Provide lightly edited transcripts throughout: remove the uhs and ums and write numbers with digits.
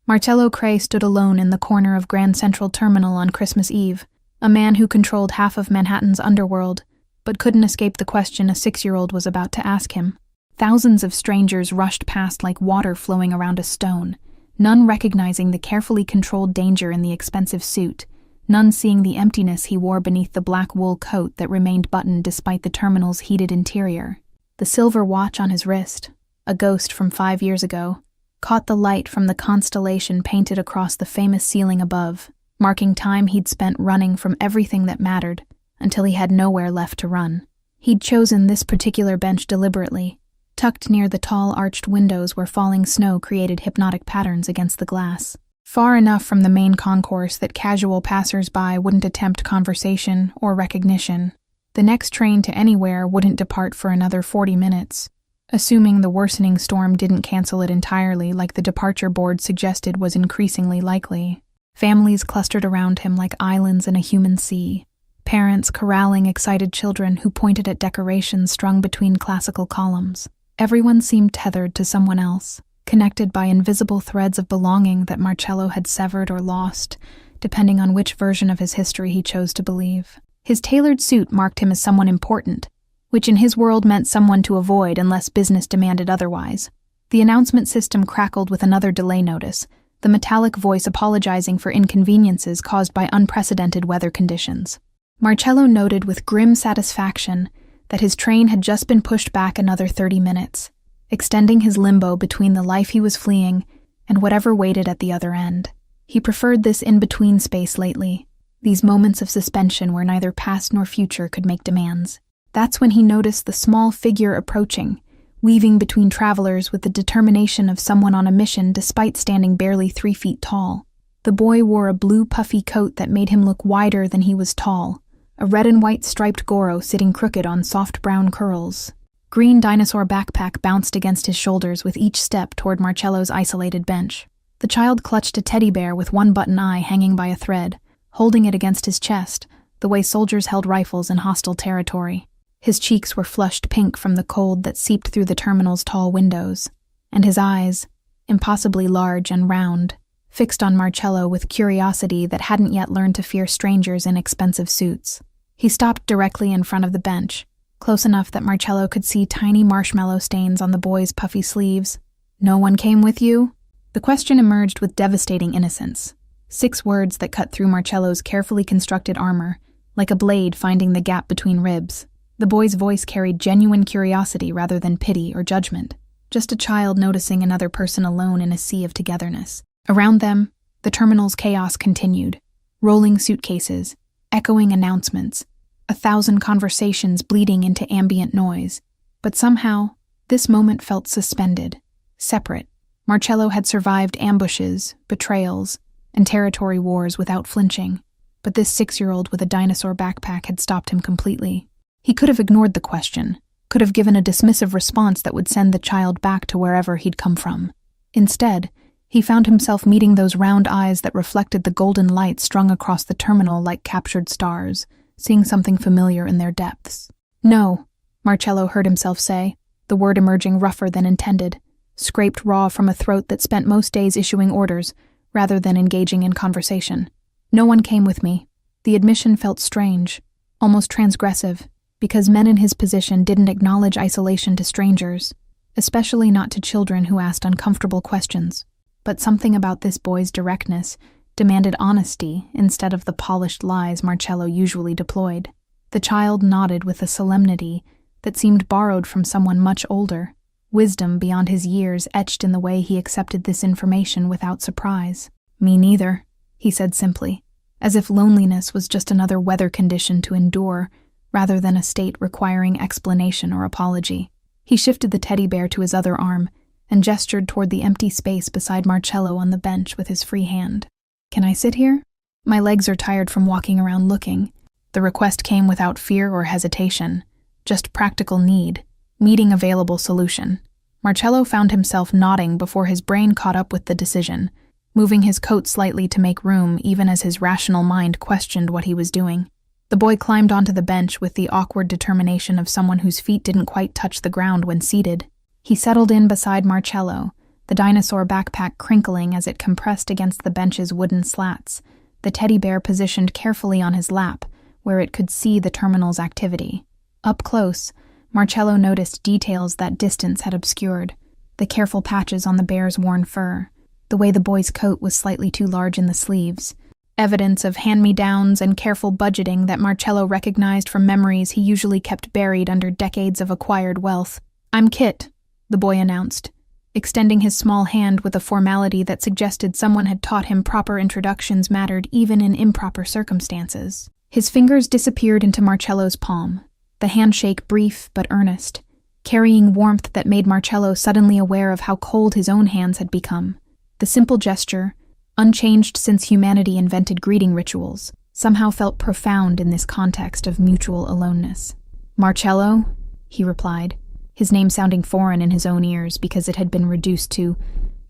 Marcello Cray stood alone in the corner of Grand Central Terminal on Christmas Eve, a man who controlled half of Manhattan's underworld, but couldn't escape the question a 6-year-old was about to ask him. Thousands of strangers rushed past like water flowing around a stone, none recognizing the carefully controlled danger in the expensive suit, none seeing the emptiness he wore beneath the black wool coat that remained buttoned despite the terminal's heated interior. The silver watch on his wrist, a ghost from 5 years ago, caught the light from the constellation painted across the famous ceiling above, marking time he'd spent running from everything that mattered until he had nowhere left to run. He'd chosen this particular bench deliberately, tucked near the tall arched windows where falling snow created hypnotic patterns against the glass. Far enough from the main concourse that casual passers-by wouldn't attempt conversation or recognition. The next train to anywhere wouldn't depart for another 40 minutes, assuming the worsening storm didn't cancel it entirely like the departure board suggested was increasingly likely. Families clustered around him like islands in a human sea, parents corralling excited children who pointed at decorations strung between classical columns. Everyone seemed tethered to someone else, connected by invisible threads of belonging that Marcello had severed or lost, depending on which version of his history he chose to believe. His tailored suit marked him as someone important, which in his world meant someone to avoid unless business demanded otherwise. The announcement system crackled with another delay notice, the metallic voice apologizing for inconveniences caused by unprecedented weather conditions. Marcello noted with grim satisfaction that his train had just been pushed back another 30 minutes, extending his limbo between the life he was fleeing and whatever waited at the other end. He preferred this in-between space lately, these moments of suspension where neither past nor future could make demands. That's when he noticed the small figure approaching, weaving between travelers with the determination of someone on a mission despite standing barely 3 feet tall. The boy wore a blue puffy coat that made him look wider than he was tall, a red and white striped goro sitting crooked on soft brown curls. Green dinosaur backpack bounced against his shoulders with each step toward Marcello's isolated bench. The child clutched a teddy bear with one button eye hanging by a thread, holding it against his chest, the way soldiers held rifles in hostile territory. His cheeks were flushed pink from the cold that seeped through the terminal's tall windows, and his eyes, impossibly large and round, fixed on Marcello with curiosity that hadn't yet learned to fear strangers in expensive suits. He stopped directly in front of the bench, close enough that Marcello could see tiny marshmallow stains on the boy's puffy sleeves. "No one came with you?" The question emerged with devastating innocence. 6 words that cut through Marcello's carefully constructed armor, like a blade finding the gap between ribs. The boy's voice carried genuine curiosity rather than pity or judgment, just a child noticing another person alone in a sea of togetherness. Around them, the terminal's chaos continued. Rolling suitcases, echoing announcements, 1,000 conversations bleeding into ambient noise. But somehow, this moment felt suspended, separate. Marcello had survived ambushes, betrayals, and territory wars without flinching, but this 6-year-old with a dinosaur backpack had stopped him completely. He could have ignored the question, could have given a dismissive response that would send the child back to wherever he'd come from. Instead, he found himself meeting those round eyes that reflected the golden light strung across the terminal like captured stars, seeing something familiar in their depths. "No," Marcello heard himself say, the word emerging rougher than intended, scraped raw from a throat that spent most days issuing orders rather than engaging in conversation. "No one came with me." The admission felt strange, almost transgressive, because men in his position didn't acknowledge isolation to strangers, especially not to children who asked uncomfortable questions. But something about this boy's directness demanded honesty instead of the polished lies Marcello usually deployed. The child nodded with a solemnity that seemed borrowed from someone much older, wisdom beyond his years etched in the way he accepted this information without surprise. "Me neither," he said simply, as if loneliness was just another weather condition to endure, rather than a state requiring explanation or apology. He shifted the teddy bear to his other arm and gestured toward the empty space beside Marcello on the bench with his free hand. "Can I sit here? My legs are tired from walking around looking." The request came without fear or hesitation, just practical need, meeting available solution. Marcello found himself nodding before his brain caught up with the decision, moving his coat slightly to make room even as his rational mind questioned what he was doing. The boy climbed onto the bench with the awkward determination of someone whose feet didn't quite touch the ground when seated. He settled in beside Marcello, the dinosaur backpack crinkling as it compressed against the bench's wooden slats, the teddy bear positioned carefully on his lap, where it could see the terminal's activity. Up close, Marcello noticed details that distance had obscured: the careful patches on the bear's worn fur, the way the boy's coat was slightly too large in the sleeves, evidence of hand-me-downs and careful budgeting that Marcello recognized from memories he usually kept buried under decades of acquired wealth. "I'm Kit," the boy announced, extending his small hand with a formality that suggested someone had taught him proper introductions mattered even in improper circumstances. His fingers disappeared into Marcello's palm, the handshake brief but earnest, carrying warmth that made Marcello suddenly aware of how cold his own hands had become. The simple gesture, unchanged since humanity invented greeting rituals, somehow felt profound in this context of mutual aloneness. "Marcello," he replied, his name sounding foreign in his own ears because it had been reduced to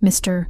Mr.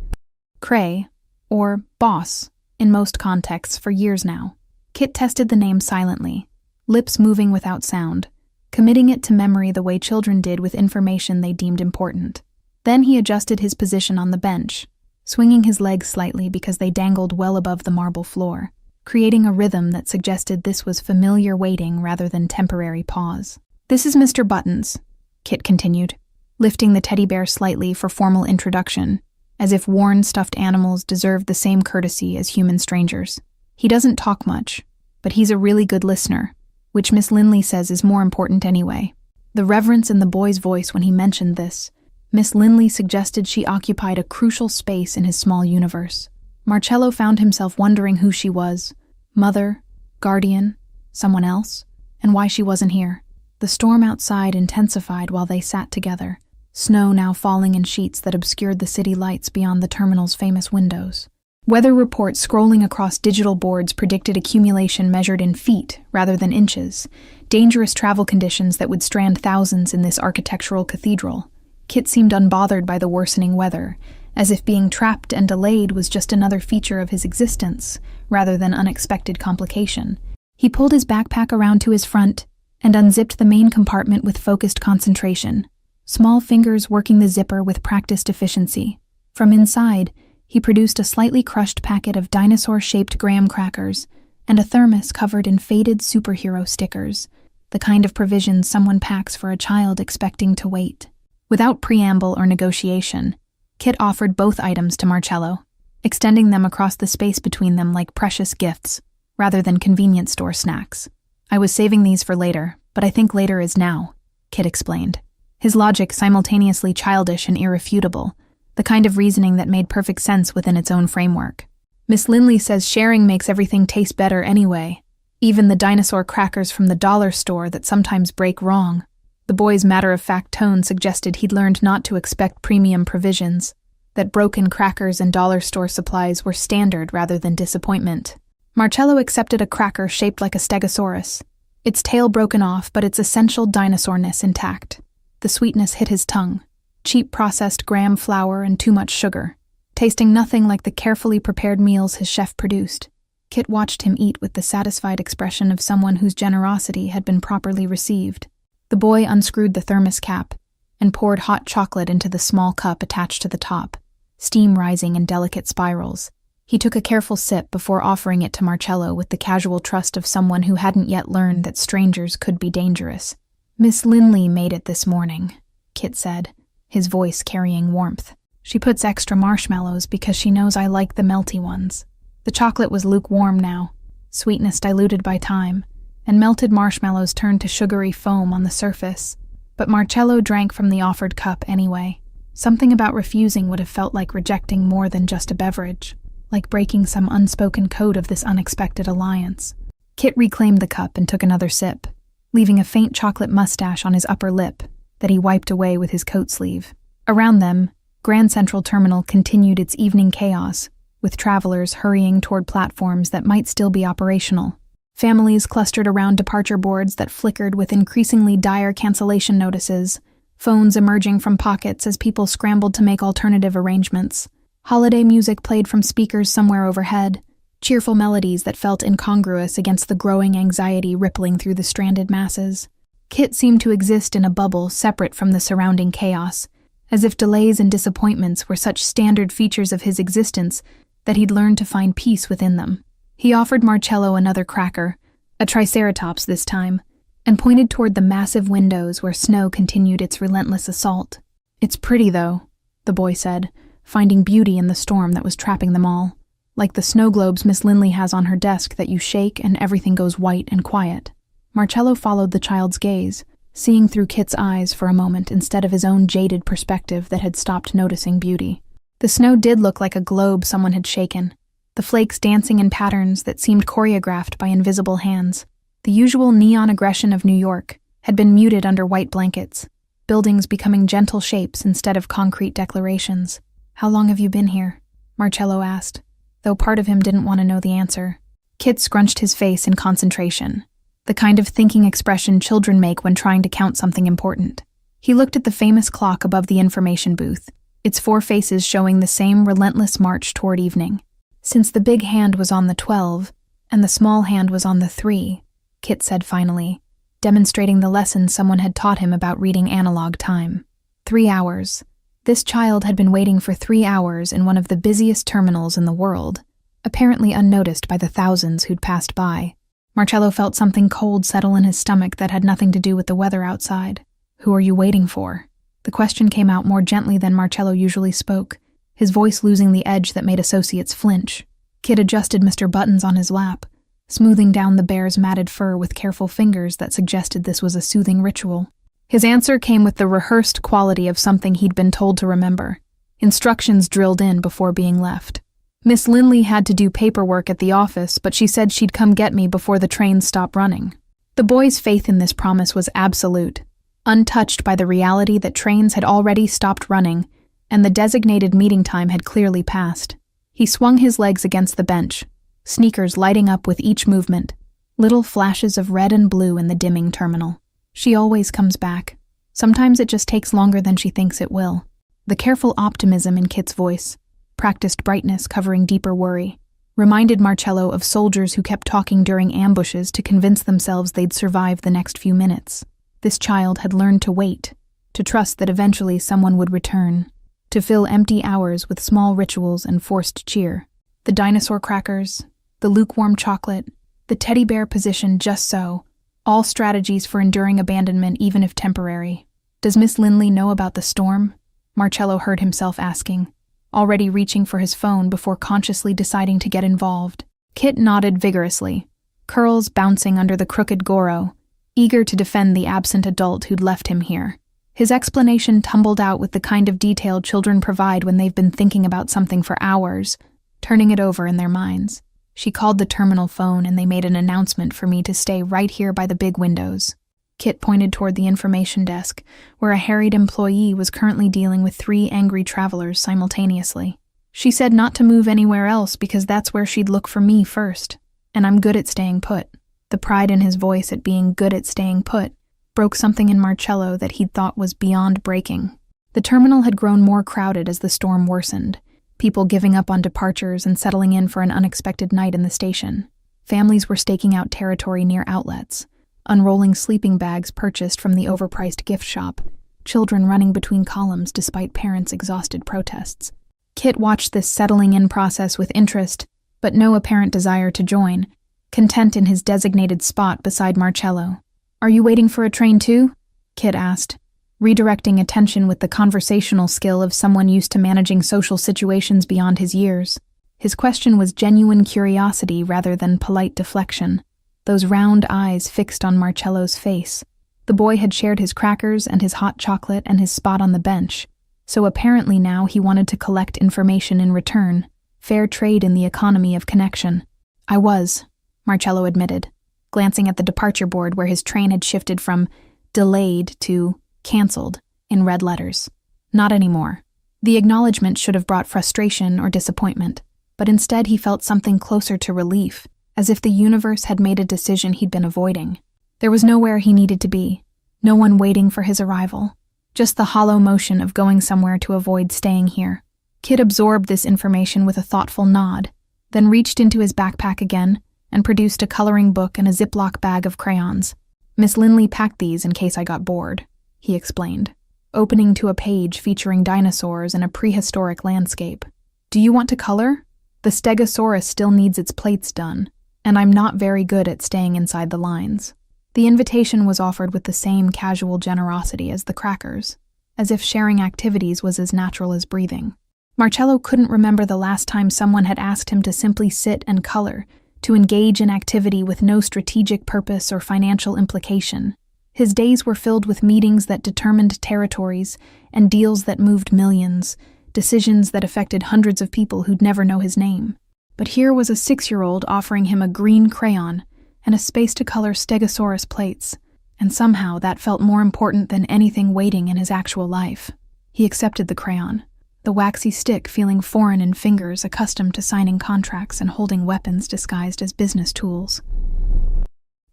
Cray, or Boss, in most contexts for years now. Kit tested the name silently, lips moving without sound, committing it to memory the way children did with information they deemed important. Then he adjusted his position on the bench, swinging his legs slightly because they dangled well above the marble floor, creating a rhythm that suggested this was familiar waiting rather than temporary pause. "This is Mr. Buttons," Kit continued, lifting the teddy bear slightly for formal introduction, as if worn stuffed animals deserved the same courtesy as human strangers. "He doesn't talk much, but he's a really good listener, which Miss Linley says is more important anyway." The reverence in the boy's voice when he mentioned this, Miss Linley suggested she occupied a crucial space in his small universe. Marcello found himself wondering who she was: mother, guardian, someone else, and why she wasn't here. The storm outside intensified while they sat together, snow now falling in sheets that obscured the city lights beyond the terminal's famous windows. Weather reports scrolling across digital boards predicted accumulation measured in feet rather than inches, dangerous travel conditions that would strand thousands in this architectural cathedral. Kit seemed unbothered by the worsening weather, as if being trapped and delayed was just another feature of his existence, rather than unexpected complication. He pulled his backpack around to his front and unzipped the main compartment with focused concentration, small fingers working the zipper with practiced efficiency. From inside, he produced a slightly crushed packet of dinosaur-shaped graham crackers and a thermos covered in faded superhero stickers, the kind of provisions someone packs for a child expecting to wait. Without preamble or negotiation, Kit offered both items to Marcello, extending them across the space between them like precious gifts, rather than convenience store snacks. "I was saving these for later, but I think later is now," Kit explained, his logic simultaneously childish and irrefutable, the kind of reasoning that made perfect sense within its own framework. "Miss Linley says sharing makes everything taste better anyway, even the dinosaur crackers from the dollar store that sometimes break wrong." The boy's matter-of-fact tone suggested he'd learned not to expect premium provisions, that broken crackers and dollar store supplies were standard rather than disappointment. Marcello accepted a cracker shaped like a stegosaurus, its tail broken off but its essential dinosaurness intact. The sweetness hit his tongue, cheap processed graham flour and too much sugar, tasting nothing like the carefully prepared meals his chef produced. Kit watched him eat with the satisfied expression of someone whose generosity had been properly received. The boy unscrewed the thermos cap and poured hot chocolate into the small cup attached to the top, steam rising in delicate spirals. He took a careful sip before offering it to Marcello with the casual trust of someone who hadn't yet learned that strangers could be dangerous. "Miss Linley made it this morning," Kit said, his voice carrying warmth. "She puts extra marshmallows because she knows I like the melty ones." The chocolate was lukewarm now, sweetness diluted by time, and melted marshmallows turned to sugary foam on the surface. But Marcello drank from the offered cup anyway. Something about refusing would have felt like rejecting more than just a beverage, like breaking some unspoken code of this unexpected alliance. Kit reclaimed the cup and took another sip, leaving a faint chocolate mustache on his upper lip that he wiped away with his coat sleeve. Around them, Grand Central Terminal continued its evening chaos, with travelers hurrying toward platforms that might still be operational. Families clustered around departure boards that flickered with increasingly dire cancellation notices, phones emerging from pockets as people scrambled to make alternative arrangements. Holiday music played from speakers somewhere overhead, cheerful melodies that felt incongruous against the growing anxiety rippling through the stranded masses. Kit seemed to exist in a bubble separate from the surrounding chaos, as if delays and disappointments were such standard features of his existence that he'd learned to find peace within them. He offered Marcello another cracker, a triceratops this time, and pointed toward the massive windows where snow continued its relentless assault. "It's pretty, though," the boy said, finding beauty in the storm that was trapping them all. "Like the snow globes Miss Linley has on her desk that you shake and everything goes white and quiet." Marcello followed the child's gaze, seeing through Kit's eyes for a moment instead of his own jaded perspective that had stopped noticing beauty. The snow did look like a globe someone had shaken, the flakes dancing in patterns that seemed choreographed by invisible hands. The usual neon aggression of New York had been muted under white blankets, buildings becoming gentle shapes instead of concrete declarations. "How long have you been here?" Marcello asked, though part of him didn't want to know the answer. Kit scrunched his face in concentration, the kind of thinking expression children make when trying to count something important. He looked at the famous clock above the information booth, its 4 faces showing the same relentless march toward evening. Since the big hand was on the 12, and the small hand was on the 3, Kit said finally, demonstrating the lesson someone had taught him about reading analog time. 3 hours. This child had been waiting for 3 hours in one of the busiest terminals in the world, apparently unnoticed by the thousands who'd passed by. Marcello felt something cold settle in his stomach that had nothing to do with the weather outside. "Who are you waiting for?" The question came out more gently than Marcello usually spoke, his voice losing the edge that made associates flinch. Kit adjusted Mr. Buttons on his lap, smoothing down the bear's matted fur with careful fingers that suggested this was a soothing ritual. His answer came with the rehearsed quality of something he'd been told to remember, instructions drilled in before being left. "Miss Linley had to do paperwork at the office, but she said she'd come get me before the trains stopped running." The boy's faith in this promise was absolute, untouched by the reality that trains had already stopped running and the designated meeting time had clearly passed. He swung his legs against the bench, sneakers lighting up with each movement, little flashes of red and blue in the dimming terminal. "She always comes back. Sometimes it just takes longer than she thinks it will." The careful optimism in Kit's voice, practiced brightness covering deeper worry, reminded Marcello of soldiers who kept talking during ambushes to convince themselves they'd survive the next few minutes. This child had learned to wait, to trust that eventually someone would return, to fill empty hours with small rituals and forced cheer. The dinosaur crackers, the lukewarm chocolate, the teddy bear position just so, all strategies for enduring abandonment even if temporary. "Does Miss Linley know about the storm?" Marcello heard himself asking, already reaching for his phone before consciously deciding to get involved. Kit nodded vigorously, curls bouncing under the crooked goro, eager to defend the absent adult who'd left him here. His explanation tumbled out with the kind of detail children provide when they've been thinking about something for hours, turning it over in their minds. "She called the terminal phone and they made an announcement for me to stay right here by the big windows." Kit pointed toward the information desk, where a harried employee was currently dealing with 3 angry travelers simultaneously. "She said not to move anywhere else because that's where she'd look for me first, and I'm good at staying put." The pride in his voice at being good at staying put broke something in Marcello that he'd thought was beyond breaking. The terminal had grown more crowded as the storm worsened, people giving up on departures and settling in for an unexpected night in the station. Families were staking out territory near outlets, unrolling sleeping bags purchased from the overpriced gift shop, children running between columns despite parents' exhausted protests. Kit watched this settling-in process with interest, but no apparent desire to join, content in his designated spot beside Marcello. "Are you waiting for a train too?" Kit asked, redirecting attention with the conversational skill of someone used to managing social situations beyond his years. His question was genuine curiosity rather than polite deflection, those round eyes fixed on Marcello's face. The boy had shared his crackers and his hot chocolate and his spot on the bench, so apparently now he wanted to collect information in return, fair trade in the economy of connection. "I was," Marcello admitted, glancing at the departure board where his train had shifted from delayed to canceled in red letters. Not anymore. The acknowledgement should have brought frustration or disappointment, but instead he felt something closer to relief, as if the universe had made a decision he'd been avoiding. There was nowhere he needed to be, no one waiting for his arrival, just the hollow motion of going somewhere to avoid staying here. Kit absorbed this information with a thoughtful nod, then reached into his backpack again and produced a coloring book and a Ziploc bag of crayons. "Miss Linley packed these in case I got bored," he explained. opening to a page featuring dinosaurs and a prehistoric landscape. "Do you want to color? The Stegosaurus still needs its plates done, and I'm not very good at staying inside the lines." The invitation was offered with the same casual generosity as the crackers, as if sharing activities was as natural as breathing. Marcello couldn't remember the last time someone had asked him to simply sit and color, to engage in activity with no strategic purpose or financial implication. His days were filled with meetings that determined territories and deals that moved millions, decisions that affected hundreds of people who'd never know his name. But here was a 6-year-old offering him a green crayon and a space to color Stegosaurus plates, and somehow that felt more important than anything waiting in his actual life. He accepted the crayon, the waxy stick feeling foreign in fingers accustomed to signing contracts and holding weapons disguised as business tools.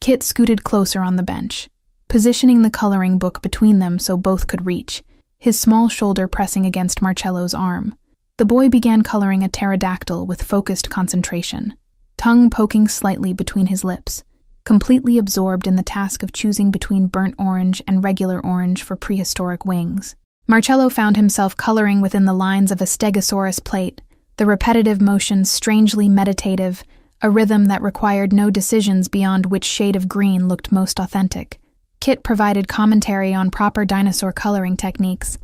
Kit scooted closer on the bench, positioning the coloring book between them so both could reach, his small shoulder pressing against Marcello's arm. The boy began coloring a pterodactyl with focused concentration, tongue poking slightly between his lips, completely absorbed in the task of choosing between burnt orange and regular orange for prehistoric wings. Marcello found himself coloring within the lines of a Stegosaurus plate, the repetitive motions strangely meditative, a rhythm that required no decisions beyond which shade of green looked most authentic. Kit provided commentary on proper dinosaur coloring techniques,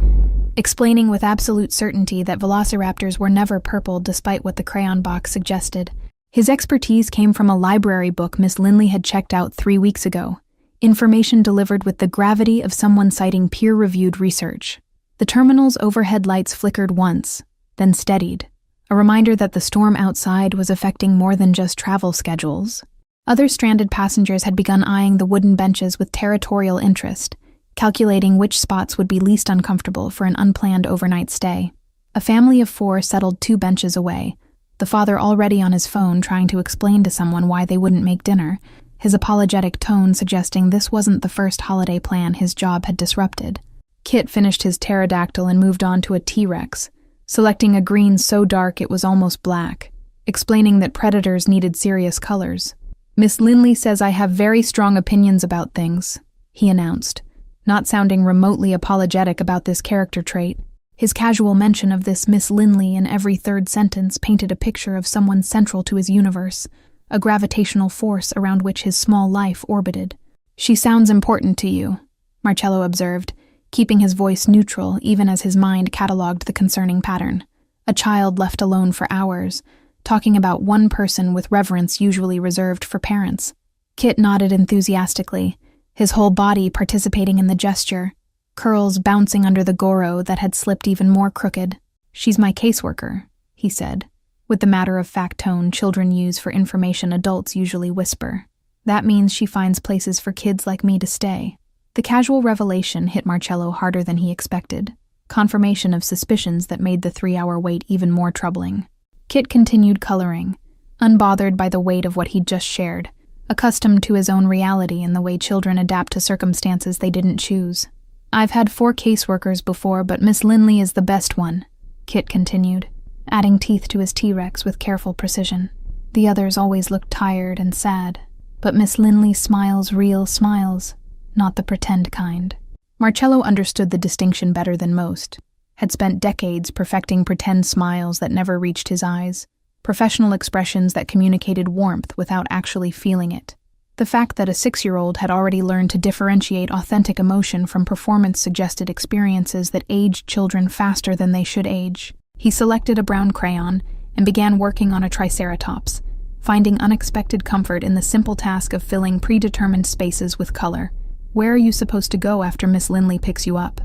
explaining with absolute certainty that velociraptors were never purple despite what the crayon box suggested. His expertise came from a library book Miss Linley had checked out 3 weeks ago, information delivered with the gravity of someone citing peer-reviewed research. The terminal's overhead lights flickered once, then steadied, a reminder that the storm outside was affecting more than just travel schedules. Other stranded passengers had begun eyeing the wooden benches with territorial interest, calculating which spots would be least uncomfortable for an unplanned overnight stay. A family of 4 settled 2 benches away, the father already on his phone trying to explain to someone why they wouldn't make dinner, his apologetic tone suggesting this wasn't the first holiday plan his job had disrupted. Kit finished his pterodactyl and moved on to a T-Rex, selecting a green so dark it was almost black, explaining that predators needed serious colors. "Miss Linley says I have very strong opinions about things," he announced, not sounding remotely apologetic about this character trait. His casual mention of this Miss Linley in every third sentence painted a picture of someone central to his universe, a gravitational force around which his small life orbited. "She sounds important to you," Marcello observed, keeping his voice neutral even as his mind catalogued the concerning pattern. A child left alone for hours, talking about one person with reverence usually reserved for parents. Kit nodded enthusiastically, his whole body participating in the gesture, curls bouncing under the goro that had slipped even more crooked. "She's my caseworker," he said, with the matter-of-fact tone children use for information adults usually whisper. "That means she finds places for kids like me to stay." The casual revelation hit Marcello harder than he expected, confirmation of suspicions that made the 3-hour wait even more troubling. Kit continued coloring, unbothered by the weight of what he'd just shared, accustomed to his own reality and the way children adapt to circumstances they didn't choose. "I've had 4 caseworkers before, but Miss Linley is the best one," Kit continued, adding teeth to his T-Rex with careful precision. "The others always looked tired and sad, but Miss Linley smiles real smiles, not the pretend kind." Marcello understood the distinction better than most, had spent decades perfecting pretend smiles that never reached his eyes, professional expressions that communicated warmth without actually feeling it. The fact that a 6-year-old had already learned to differentiate authentic emotion from performance-suggested experiences that aged children faster than they should age. He selected a brown crayon and began working on a triceratops, finding unexpected comfort in the simple task of filling predetermined spaces with color. "Where are you supposed to go after Miss Linley picks you up?"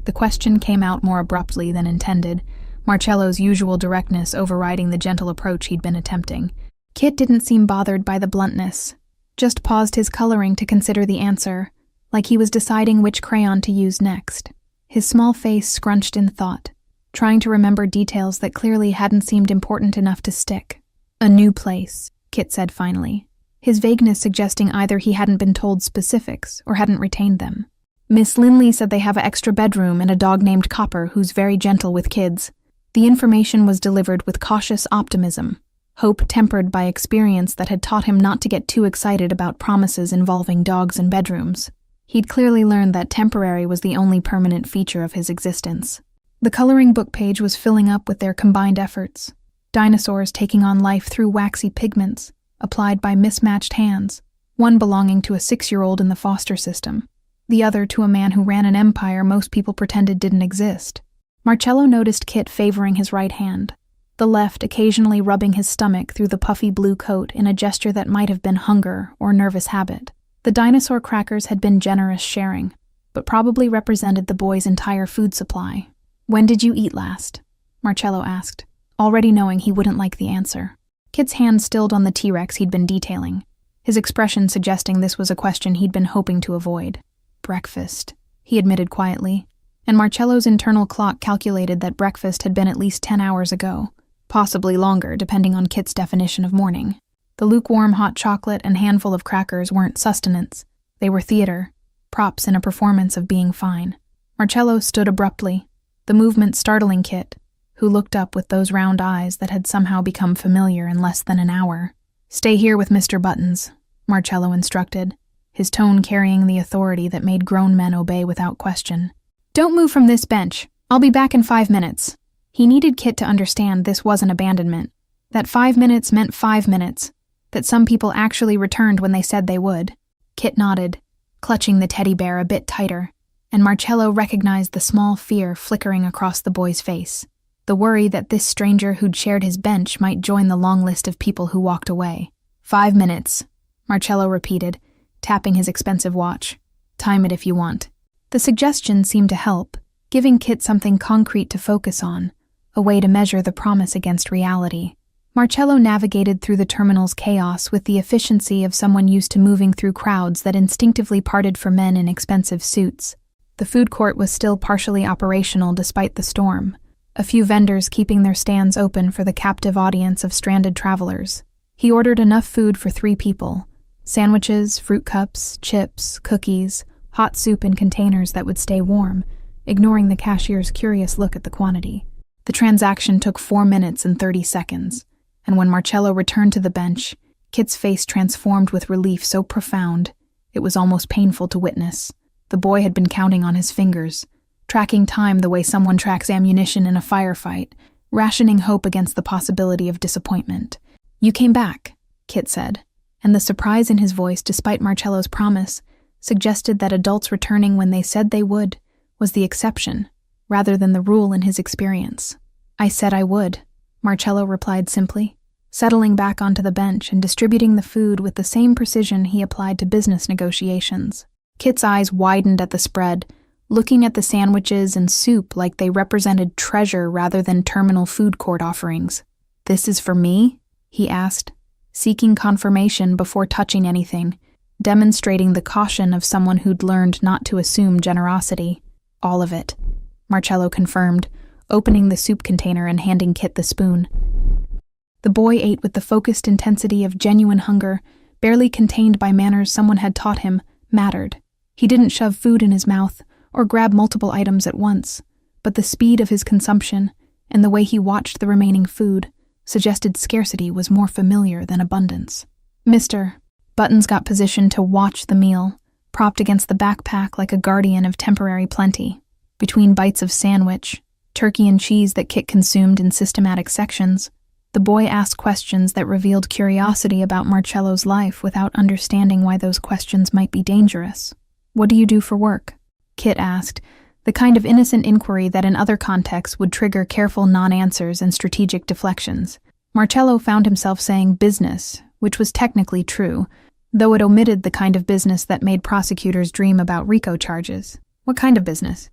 The question came out more abruptly than intended, Marcello's usual directness overriding the gentle approach he'd been attempting. Kit didn't seem bothered by the bluntness, just paused his coloring to consider the answer, like he was deciding which crayon to use next. His small face scrunched in thought, trying to remember details that clearly hadn't seemed important enough to stick. "A new place," Kit said finally, his vagueness suggesting either he hadn't been told specifics or hadn't retained them. "Miss Linley said they have an extra bedroom and a dog named Copper who's very gentle with kids." The information was delivered with cautious optimism, hope tempered by experience that had taught him not to get too excited about promises involving dogs and bedrooms. He'd clearly learned that temporary was the only permanent feature of his existence. The coloring book page was filling up with their combined efforts. Dinosaurs taking on life through waxy pigments, applied by mismatched hands, one belonging to a 6-year-old in the foster system, the other to a man who ran an empire most people pretended didn't exist. Marcello noticed Kit favoring his right hand, the left occasionally rubbing his stomach through the puffy blue coat in a gesture that might have been hunger or nervous habit. The dinosaur crackers had been generous sharing, but probably represented the boy's entire food supply. "When did you eat last?" Marcello asked, already knowing he wouldn't like the answer. Kit's hand stilled on the T-Rex he'd been detailing, his expression suggesting this was a question he'd been hoping to avoid. "Breakfast," he admitted quietly, and Marcello's internal clock calculated that breakfast had been at least 10 hours ago, possibly longer depending on Kit's definition of morning. The lukewarm hot chocolate and handful of crackers weren't sustenance, they were theater, props in a performance of being fine. Marcello stood abruptly, the movement startling Kit, who looked up with those round eyes that had somehow become familiar in less than an hour. "Stay here with Mr. Buttons," Marcello instructed, his tone carrying the authority that made grown men obey without question. "Don't move from this bench. I'll be back in 5 minutes. He needed Kit to understand this wasn't abandonment, that 5 minutes meant 5 minutes, that some people actually returned when they said they would. Kit nodded, clutching the teddy bear a bit tighter, and Marcello recognized the small fear flickering across the boy's face. The worry that this stranger who'd shared his bench might join the long list of people who walked away. 5 minutes, Marcello repeated, tapping his expensive watch. "Time it if you want." The suggestion seemed to help, giving Kit something concrete to focus on, a way to measure the promise against reality. Marcello navigated through the terminal's chaos with the efficiency of someone used to moving through crowds that instinctively parted for men in expensive suits. The food court was still partially operational despite the storm, a few vendors keeping their stands open for the captive audience of stranded travelers. He ordered enough food for 3 people: sandwiches, fruit cups, chips, cookies, hot soup in containers that would stay warm, ignoring the cashier's curious look at the quantity. The transaction took 4 minutes and 30 seconds, and when Marcello returned to the bench, Kit's face transformed with relief so profound, it was almost painful to witness. The boy had been counting on his fingers, tracking time the way someone tracks ammunition in a firefight, rationing hope against the possibility of disappointment. "You came back," Kit said, and the surprise in his voice, despite Marcello's promise, suggested that adults returning when they said they would was the exception, rather than the rule in his experience. "I said I would," Marcello replied simply, settling back onto the bench and distributing the food with the same precision he applied to business negotiations. Kit's eyes widened at the spread, looking at the sandwiches and soup like they represented treasure rather than terminal food court offerings. "This is for me?" he asked, seeking confirmation before touching anything, demonstrating the caution of someone who'd learned not to assume generosity. "All of it," Marcello confirmed, opening the soup container and handing Kit the spoon. The boy ate with the focused intensity of genuine hunger, barely contained by manners someone had taught him mattered. He didn't shove food in his mouth or grab multiple items at once, but the speed of his consumption and the way he watched the remaining food suggested scarcity was more familiar than abundance. "Mr. Buttons got positioned to watch the meal, propped against the backpack like a guardian of temporary plenty. Between bites of sandwich, turkey and cheese that Kit consumed in systematic sections, the boy asked questions that revealed curiosity about Marcello's life without understanding why those questions might be dangerous. "What do you do for work?" Kit asked, the kind of innocent inquiry that in other contexts would trigger careful non-answers and strategic deflections. Marcello found himself saying business, which was technically true, though it omitted the kind of business that made prosecutors dream about RICO charges. "What kind of business?"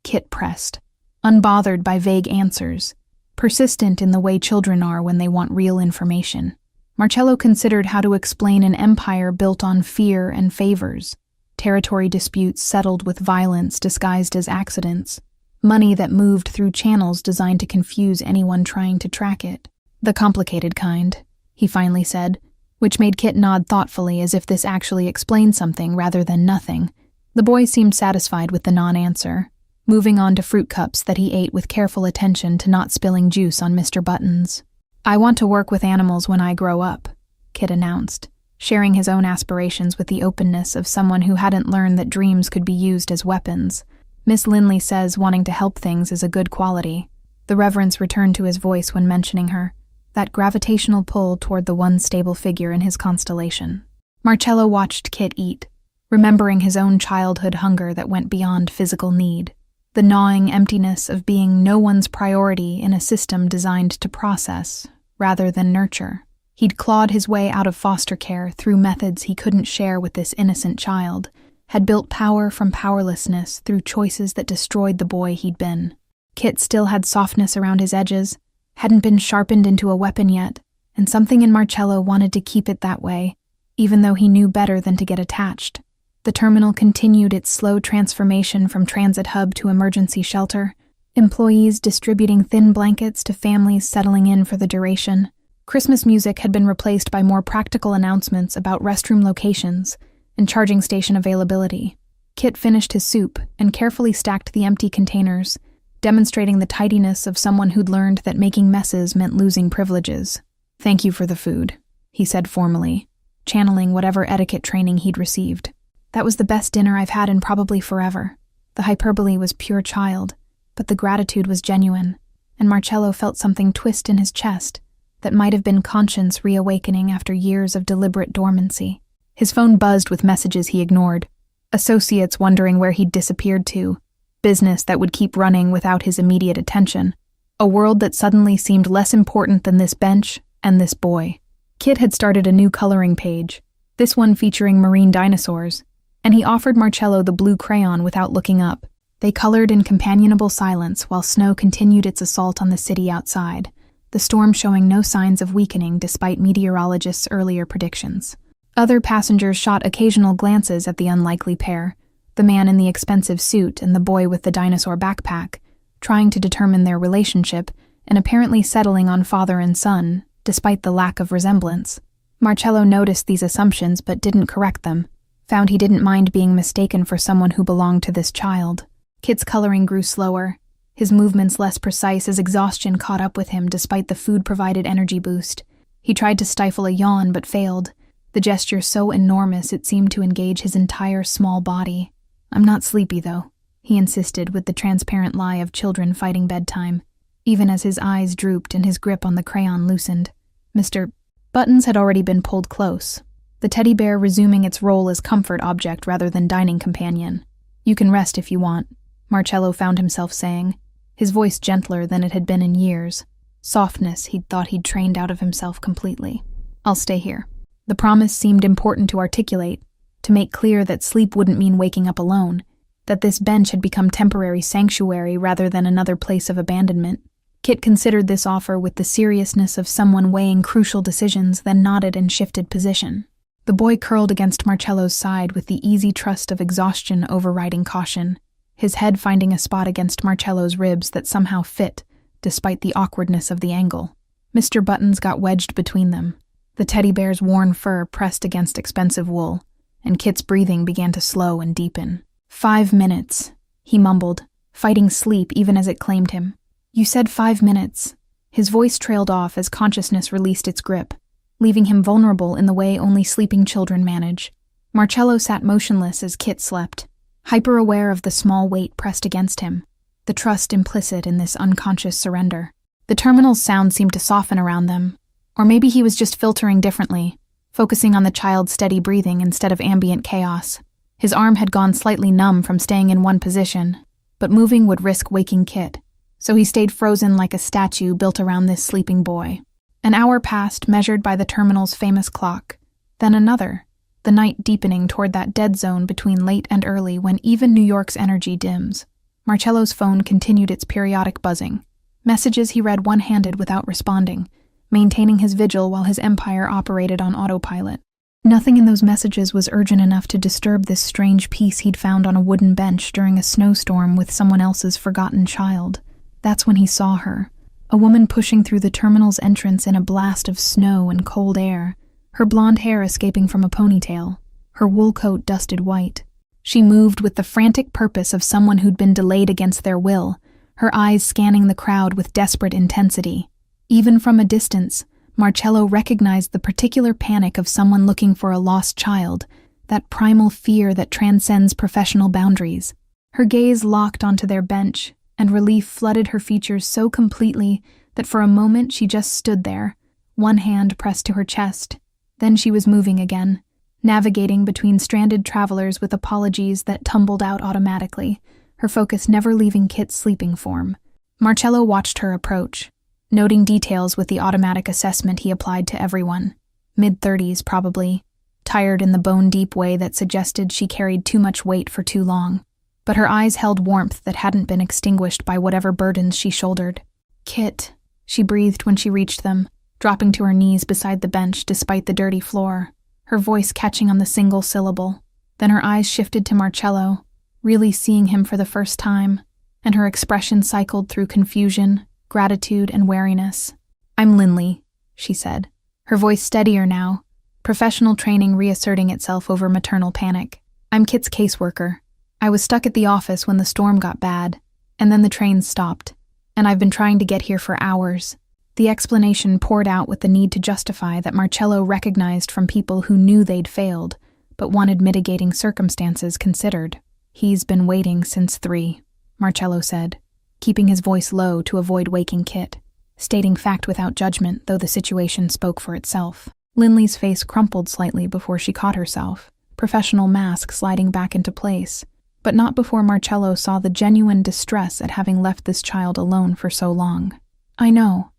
Kit pressed, unbothered by vague answers, persistent in the way children are when they want real information. Marcello considered how to explain an empire built on fear and favors, territory disputes settled with violence disguised as accidents, money that moved through channels designed to confuse anyone trying to track it. "The complicated kind," he finally said, which made Kit nod thoughtfully as if this actually explained something rather than nothing. The boy seemed satisfied with the non-answer, moving on to fruit cups that he ate with careful attention to not spilling juice on Mr. Buttons. "I want to work with animals when I grow up," Kit announced, sharing his own aspirations with the openness of someone who hadn't learned that dreams could be used as weapons. Miss Linley says wanting to help things is a good quality. The reverence returned to his voice when mentioning her, that gravitational pull toward the one stable figure in his constellation. Marcello watched Kit eat, remembering his own childhood hunger that went beyond physical need, the gnawing emptiness of being no one's priority in a system designed to process, rather than nurture. He'd clawed his way out of foster care through methods he couldn't share with this innocent child, had built power from powerlessness through choices that destroyed the boy he'd been. Kit still had softness around his edges, hadn't been sharpened into a weapon yet, and something in Marcello wanted to keep it that way, even though he knew better than to get attached. The terminal continued its slow transformation from transit hub to emergency shelter, employees distributing thin blankets to families settling in for the duration. Christmas music had been replaced by more practical announcements about restroom locations and charging station availability. Kit finished his soup and carefully stacked the empty containers, demonstrating the tidiness of someone who'd learned that making messes meant losing privileges. "Thank you for the food," he said formally, channeling whatever etiquette training he'd received. "That was the best dinner I've had in probably forever." The hyperbole was pure child, but the gratitude was genuine, and Marcello felt something twist in his chest that might have been conscience reawakening after years of deliberate dormancy. His phone buzzed with messages he ignored, associates wondering where he'd disappeared to, business that would keep running without his immediate attention, a world that suddenly seemed less important than this bench and this boy. Kit had started a new coloring page, this one featuring marine dinosaurs, and he offered Marcello the blue crayon without looking up. They colored in companionable silence while snow continued its assault on the city outside, the storm showing no signs of weakening despite meteorologists' earlier predictions. Other passengers shot occasional glances at the unlikely pair, the man in the expensive suit and the boy with the dinosaur backpack, trying to determine their relationship and apparently settling on father and son, despite the lack of resemblance. Marcello noticed these assumptions but didn't correct them, found he didn't mind being mistaken for someone who belonged to this child. Kit's coloring grew slower, his movements less precise as exhaustion caught up with him despite the food-provided energy boost. He tried to stifle a yawn but failed, the gesture so enormous it seemed to engage his entire small body. "I'm not sleepy, though," he insisted with the transparent lie of children fighting bedtime, even as his eyes drooped and his grip on the crayon loosened. Mr. Buttons had already been pulled close, the teddy bear resuming its role as comfort object rather than dining companion. "You can rest if you want," Marcello found himself saying, his voice gentler than it had been in years, softness he'd thought he'd trained out of himself completely. "I'll stay here." The promise seemed important to articulate, to make clear that sleep wouldn't mean waking up alone, that this bench had become temporary sanctuary rather than another place of abandonment. Kit considered this offer with the seriousness of someone weighing crucial decisions, then nodded and shifted position. The boy curled against Marcello's side with the easy trust of exhaustion overriding caution, his head finding a spot against Marcello's ribs that somehow fit, despite the awkwardness of the angle. Mr. Buttons got wedged between them, the teddy bear's worn fur pressed against expensive wool, and Kit's breathing began to slow and deepen. 5 minutes, he mumbled, fighting sleep even as it claimed him. "You said 5 minutes." His voice trailed off as consciousness released its grip, leaving him vulnerable in the way only sleeping children manage. Marcello sat motionless as Kit slept, hyper-aware of the small weight pressed against him, the trust implicit in this unconscious surrender. The terminal's sound seemed to soften around them, or maybe he was just filtering differently, focusing on the child's steady breathing instead of ambient chaos. His arm had gone slightly numb from staying in one position, but moving would risk waking Kit, so he stayed frozen like a statue built around this sleeping boy. An hour passed, measured by the terminal's famous clock, then another, the night deepening toward that dead zone between late and early when even New York's energy dims. Marcello's phone continued its periodic buzzing, messages he read one-handed without responding, maintaining his vigil while his empire operated on autopilot. Nothing in those messages was urgent enough to disturb this strange peace he'd found on a wooden bench during a snowstorm with someone else's forgotten child. That's when he saw her, a woman pushing through the terminal's entrance in a blast of snow and cold air, her blonde hair escaping from a ponytail, her wool coat dusted white. She moved with the frantic purpose of someone who'd been delayed against their will, her eyes scanning the crowd with desperate intensity. Even from a distance, Marcello recognized the particular panic of someone looking for a lost child, that primal fear that transcends professional boundaries. Her gaze locked onto their bench, and relief flooded her features so completely that for a moment she just stood there, one hand pressed to her chest. Then she was moving again, navigating between stranded travelers with apologies that tumbled out automatically, her focus never leaving Kit's sleeping form. Marcello watched her approach, noting details with the automatic assessment he applied to everyone. Mid-30s, probably, tired in the bone-deep way that suggested she carried too much weight for too long. But her eyes held warmth that hadn't been extinguished by whatever burdens she shouldered. "Kit," she breathed when she reached them, dropping to her knees beside the bench despite the dirty floor, her voice catching on the single syllable. Then her eyes shifted to Marcello, really seeing him for the first time, and her expression cycled through confusion, gratitude, and wariness. "I'm Linley," she said, her voice steadier now, professional training reasserting itself over maternal panic. "I'm Kit's caseworker. I was stuck at the office when the storm got bad, and then the train stopped, and I've been trying to get here for hours." The explanation poured out with the need to justify that Marcello recognized from people who knew they'd failed, but wanted mitigating circumstances considered. "He's been waiting since 3, Marcello said, keeping his voice low to avoid waking Kit, stating fact without judgment, though the situation spoke for itself. Linley's face crumpled slightly before she caught herself, professional mask sliding back into place, but not before Marcello saw the genuine distress at having left this child alone for so long. I know.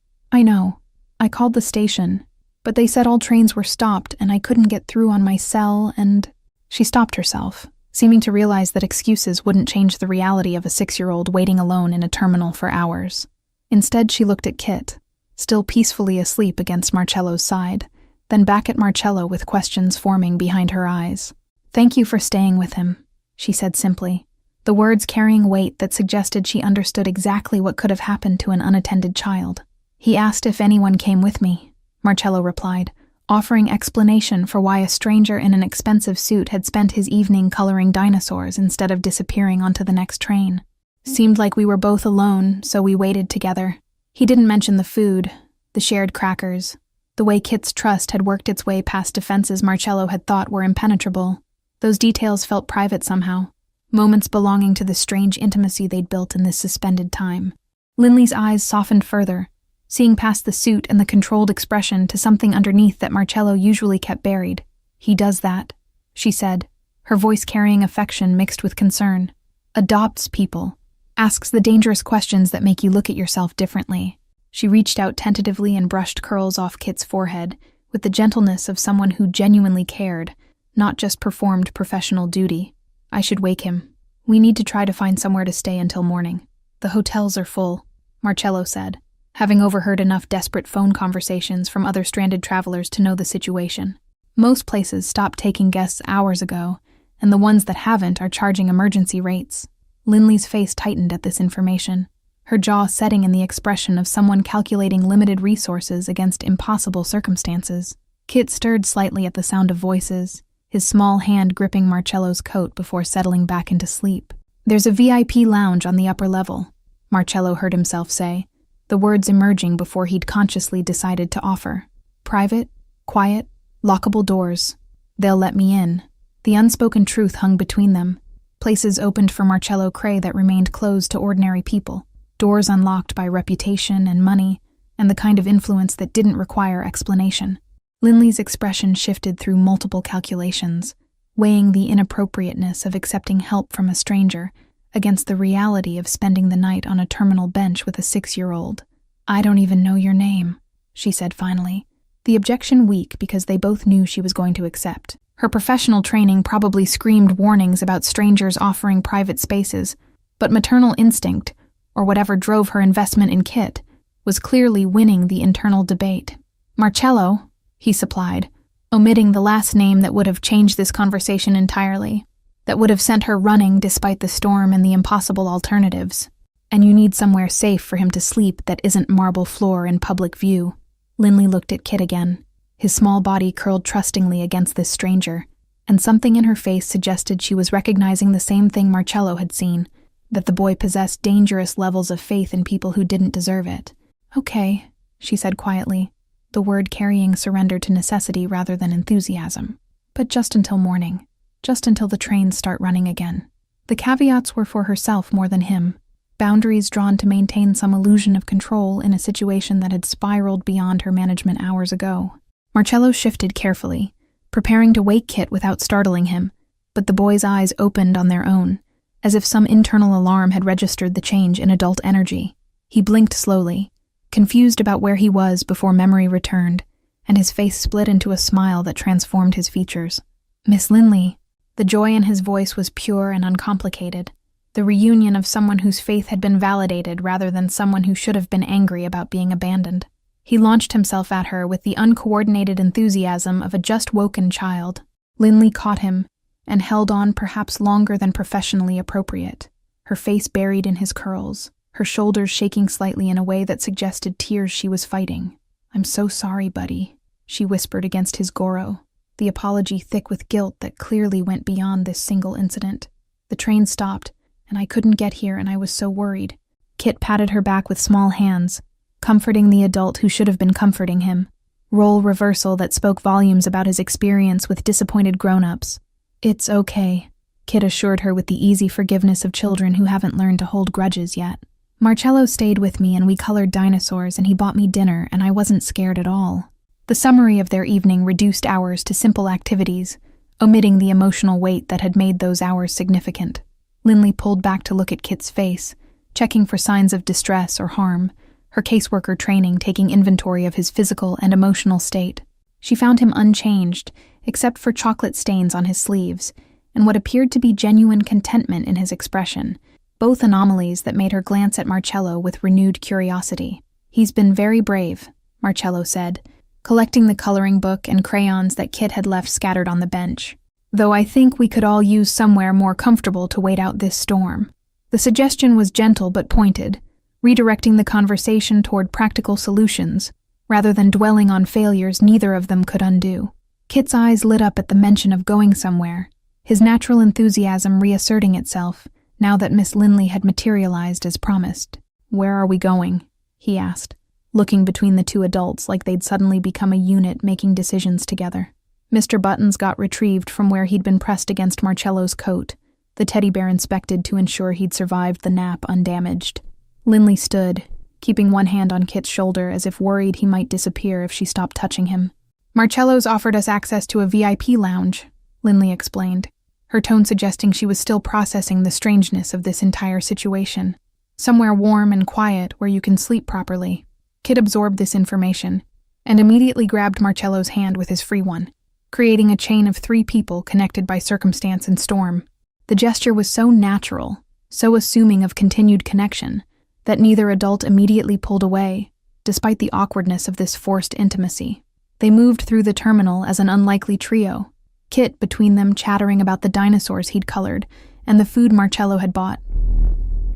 I called the station, but they said all trains were stopped and I couldn't get through on my cell and—" She stopped herself, seeming to realize that excuses wouldn't change the reality of a 6-year-old waiting alone in a terminal for hours. Instead, she looked at Kit, still peacefully asleep against Marcello's side, then back at Marcello with questions forming behind her eyes. "Thank you for staying with him," she said simply, the words carrying weight that suggested she understood exactly what could have happened to an unattended child. "He asked if anyone came with me," Marcello replied, offering explanation for why a stranger in an expensive suit had spent his evening coloring dinosaurs instead of disappearing onto the next train. "Seemed like we were both alone, so we waited together." He didn't mention the food, the shared crackers, the way Kit's trust had worked its way past defenses Marcello had thought were impenetrable. Those details felt private somehow, moments belonging to the strange intimacy they'd built in this suspended time. Linley's eyes softened further, seeing past the suit and the controlled expression to something underneath that Marcello usually kept buried. "He does that," she said, her voice carrying affection mixed with concern. "Adopts people. Asks the dangerous questions that make you look at yourself differently." She reached out tentatively and brushed curls off Kit's forehead with the gentleness of someone who genuinely cared, not just performed professional duty. "I should wake him. We need to try to find somewhere to stay until morning. The hotels are full," Marcello said, having overheard enough desperate phone conversations from other stranded travelers to know the situation. "Most places stopped taking guests hours ago, and the ones that haven't are charging emergency rates." Linley's face tightened at this information, her jaw setting in the expression of someone calculating limited resources against impossible circumstances. Kit stirred slightly at the sound of voices, his small hand gripping Marcello's coat before settling back into sleep. "There's a VIP lounge on the upper level," Marcello heard himself say, the words emerging before he'd consciously decided to offer. "Private, quiet, lockable doors. They'll let me in." The unspoken truth hung between them. Places opened for Marcello Cray that remained closed to ordinary people. Doors unlocked by reputation and money, and the kind of influence that didn't require explanation. Linley's expression shifted through multiple calculations, weighing the inappropriateness of accepting help from a stranger against the reality of spending the night on a terminal bench with a 6-year-old. "I don't even know your name," she said finally, the objection weak because they both knew she was going to accept. Her professional training probably screamed warnings about strangers offering private spaces, but maternal instinct, or whatever drove her investment in Kit, was clearly winning the internal debate. "Marcello," he supplied, omitting the last name that would have changed this conversation entirely, that would have sent her running despite the storm and the impossible alternatives. "And you need somewhere safe for him to sleep that isn't marble floor in public view." Linley looked at Kit again, his small body curled trustingly against this stranger, and something in her face suggested she was recognizing the same thing Marcello had seen, that the boy possessed dangerous levels of faith in people who didn't deserve it. "Okay," she said quietly, the word carrying surrender to necessity rather than enthusiasm. But just until morning. Just until the trains start running again. The caveats were for herself more than him. Boundaries drawn to maintain some illusion of control in a situation that had spiraled beyond her management hours ago. Marcello shifted carefully, preparing to wake Kit without startling him, but the boy's eyes opened on their own, as if some internal alarm had registered the change in adult energy. He blinked slowly, confused about where he was before memory returned, and his face split into a smile that transformed his features. "Miss Linley." The joy in his voice was pure and uncomplicated, the reunion of someone whose faith had been validated rather than someone who should have been angry about being abandoned. He launched himself at her with the uncoordinated enthusiasm of a just-woken child. Linley caught him and held on perhaps longer than professionally appropriate, her face buried in his curls, her shoulders shaking slightly in a way that suggested tears she was fighting. "I'm so sorry, buddy," she whispered against his goro, the apology thick with guilt that clearly went beyond this single incident. "The train stopped, and I couldn't get here, and I was so worried." Kit patted her back with small hands, comforting the adult who should have been comforting him. Role reversal that spoke volumes about his experience with disappointed grown-ups. "It's okay," Kit assured her with the easy forgiveness of children who haven't learned to hold grudges yet. "Marcello stayed with me and we colored dinosaurs and he bought me dinner and I wasn't scared at all." The summary of their evening reduced hours to simple activities, omitting the emotional weight that had made those hours significant. Linley pulled back to look at Kit's face, checking for signs of distress or harm, her caseworker training taking inventory of his physical and emotional state. She found him unchanged, except for chocolate stains on his sleeves, and what appeared to be genuine contentment in his expression, both anomalies that made her glance at Marcello with renewed curiosity. "He's been very brave," Marcello said, collecting the coloring book and crayons that Kit had left scattered on the bench. "Though I think we could all use somewhere more comfortable to wait out this storm." The suggestion was gentle but pointed, redirecting the conversation toward practical solutions, rather than dwelling on failures neither of them could undo. Kit's eyes lit up at the mention of going somewhere, his natural enthusiasm reasserting itself, now that Miss Linley had materialized as promised. "Where are we going?" he asked, looking between the two adults like they'd suddenly become a unit making decisions together. Mr. Buttons got retrieved from where he'd been pressed against Marcello's coat, the teddy bear inspected to ensure he'd survived the nap undamaged. Linley stood, keeping one hand on Kit's shoulder as if worried he might disappear if she stopped touching him. "Marcello's offered us access to a VIP lounge," Linley explained, her tone suggesting she was still processing the strangeness of this entire situation. "Somewhere warm and quiet where you can sleep properly." Kit absorbed this information and immediately grabbed Marcello's hand with his free one, creating a chain of 3 people connected by circumstance and storm. The gesture was so natural, so assuming of continued connection, that neither adult immediately pulled away, despite the awkwardness of this forced intimacy. They moved through the terminal as an unlikely trio, Kit between them chattering about the dinosaurs he'd colored and the food Marcello had bought,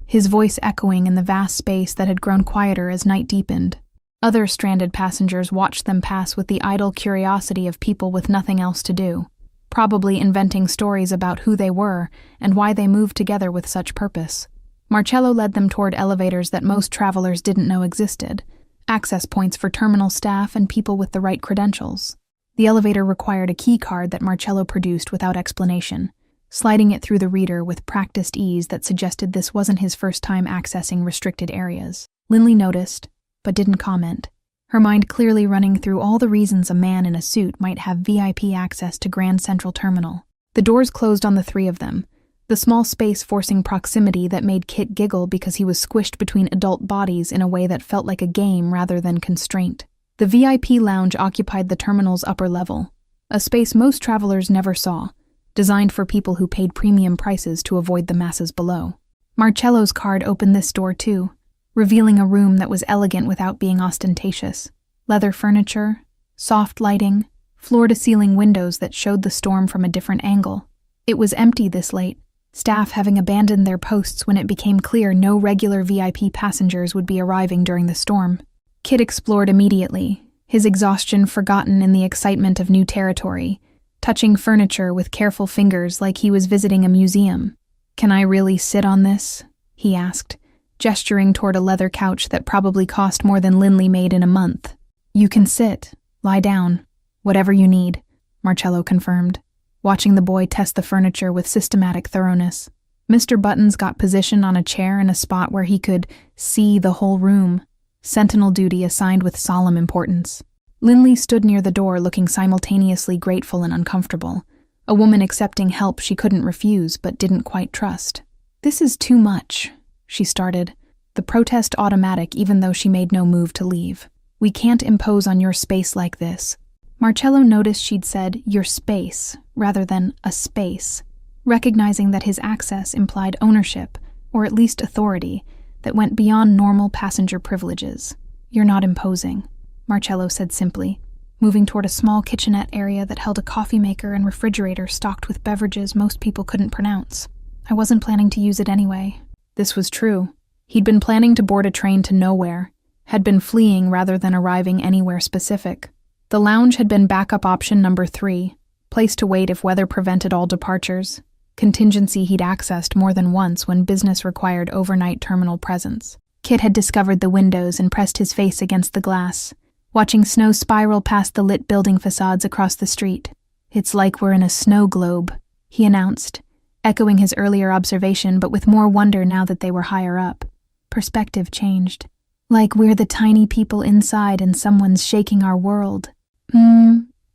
his voice echoing in the vast space that had grown quieter as night deepened. Other stranded passengers watched them pass with the idle curiosity of people with nothing else to do, probably inventing stories about who they were and why they moved together with such purpose. Marcello led them toward elevators that most travelers didn't know existed, access points for terminal staff and people with the right credentials. The elevator required a key card that Marcello produced without explanation, sliding it through the reader with practiced ease that suggested this wasn't his first time accessing restricted areas. Linley noticed, but didn't comment, her mind clearly running through all the reasons a man in a suit might have VIP access to Grand Central Terminal. The doors closed on the 3 of them, the small space forcing proximity that made Kit giggle because he was squished between adult bodies in a way that felt like a game rather than constraint. The VIP lounge occupied the terminal's upper level, a space most travelers never saw, designed for people who paid premium prices to avoid the masses below. Marcello's card opened this door too, revealing a room that was elegant without being ostentatious. Leather furniture, soft lighting, floor-to-ceiling windows that showed the storm from a different angle. It was empty this late, staff having abandoned their posts when it became clear no regular VIP passengers would be arriving during the storm. Kit explored immediately, his exhaustion forgotten in the excitement of new territory, touching furniture with careful fingers like he was visiting a museum. "Can I really sit on this?" he asked, gesturing toward a leather couch that probably cost more than Linley made in a month. You can sit, lie down, whatever you need, Marcello confirmed, watching the boy test the furniture with systematic thoroughness. Mr. Buttons got positioned on a chair in a spot where he could see the whole room, sentinel duty assigned with solemn importance. Linley stood near the door looking simultaneously grateful and uncomfortable, a woman accepting help she couldn't refuse but didn't quite trust. "This is too much," she started, the protest automatic even though she made no move to leave. "We can't impose on your space like this." Marcello noticed she'd said your space rather than a space, recognizing that his access implied ownership, or at least authority, that went beyond normal passenger privileges. "You're not imposing," Marcello said simply, moving toward a small kitchenette area that held a coffee maker and refrigerator stocked with beverages most people couldn't pronounce. "I wasn't planning to use it anyway." This was true. He'd been planning to board a train to nowhere, had been fleeing rather than arriving anywhere specific. The lounge had been backup option number 3, place to wait if weather prevented all departures, contingency he'd accessed more than once when business required overnight terminal presence. Kit had discovered the windows and pressed his face against the glass, watching snow spiral past the lit building facades across the street. "It's like we're in a snow globe," he announced, echoing his earlier observation but with more wonder now that they were higher up. Perspective changed. "Like we're the tiny people inside and someone's shaking our world."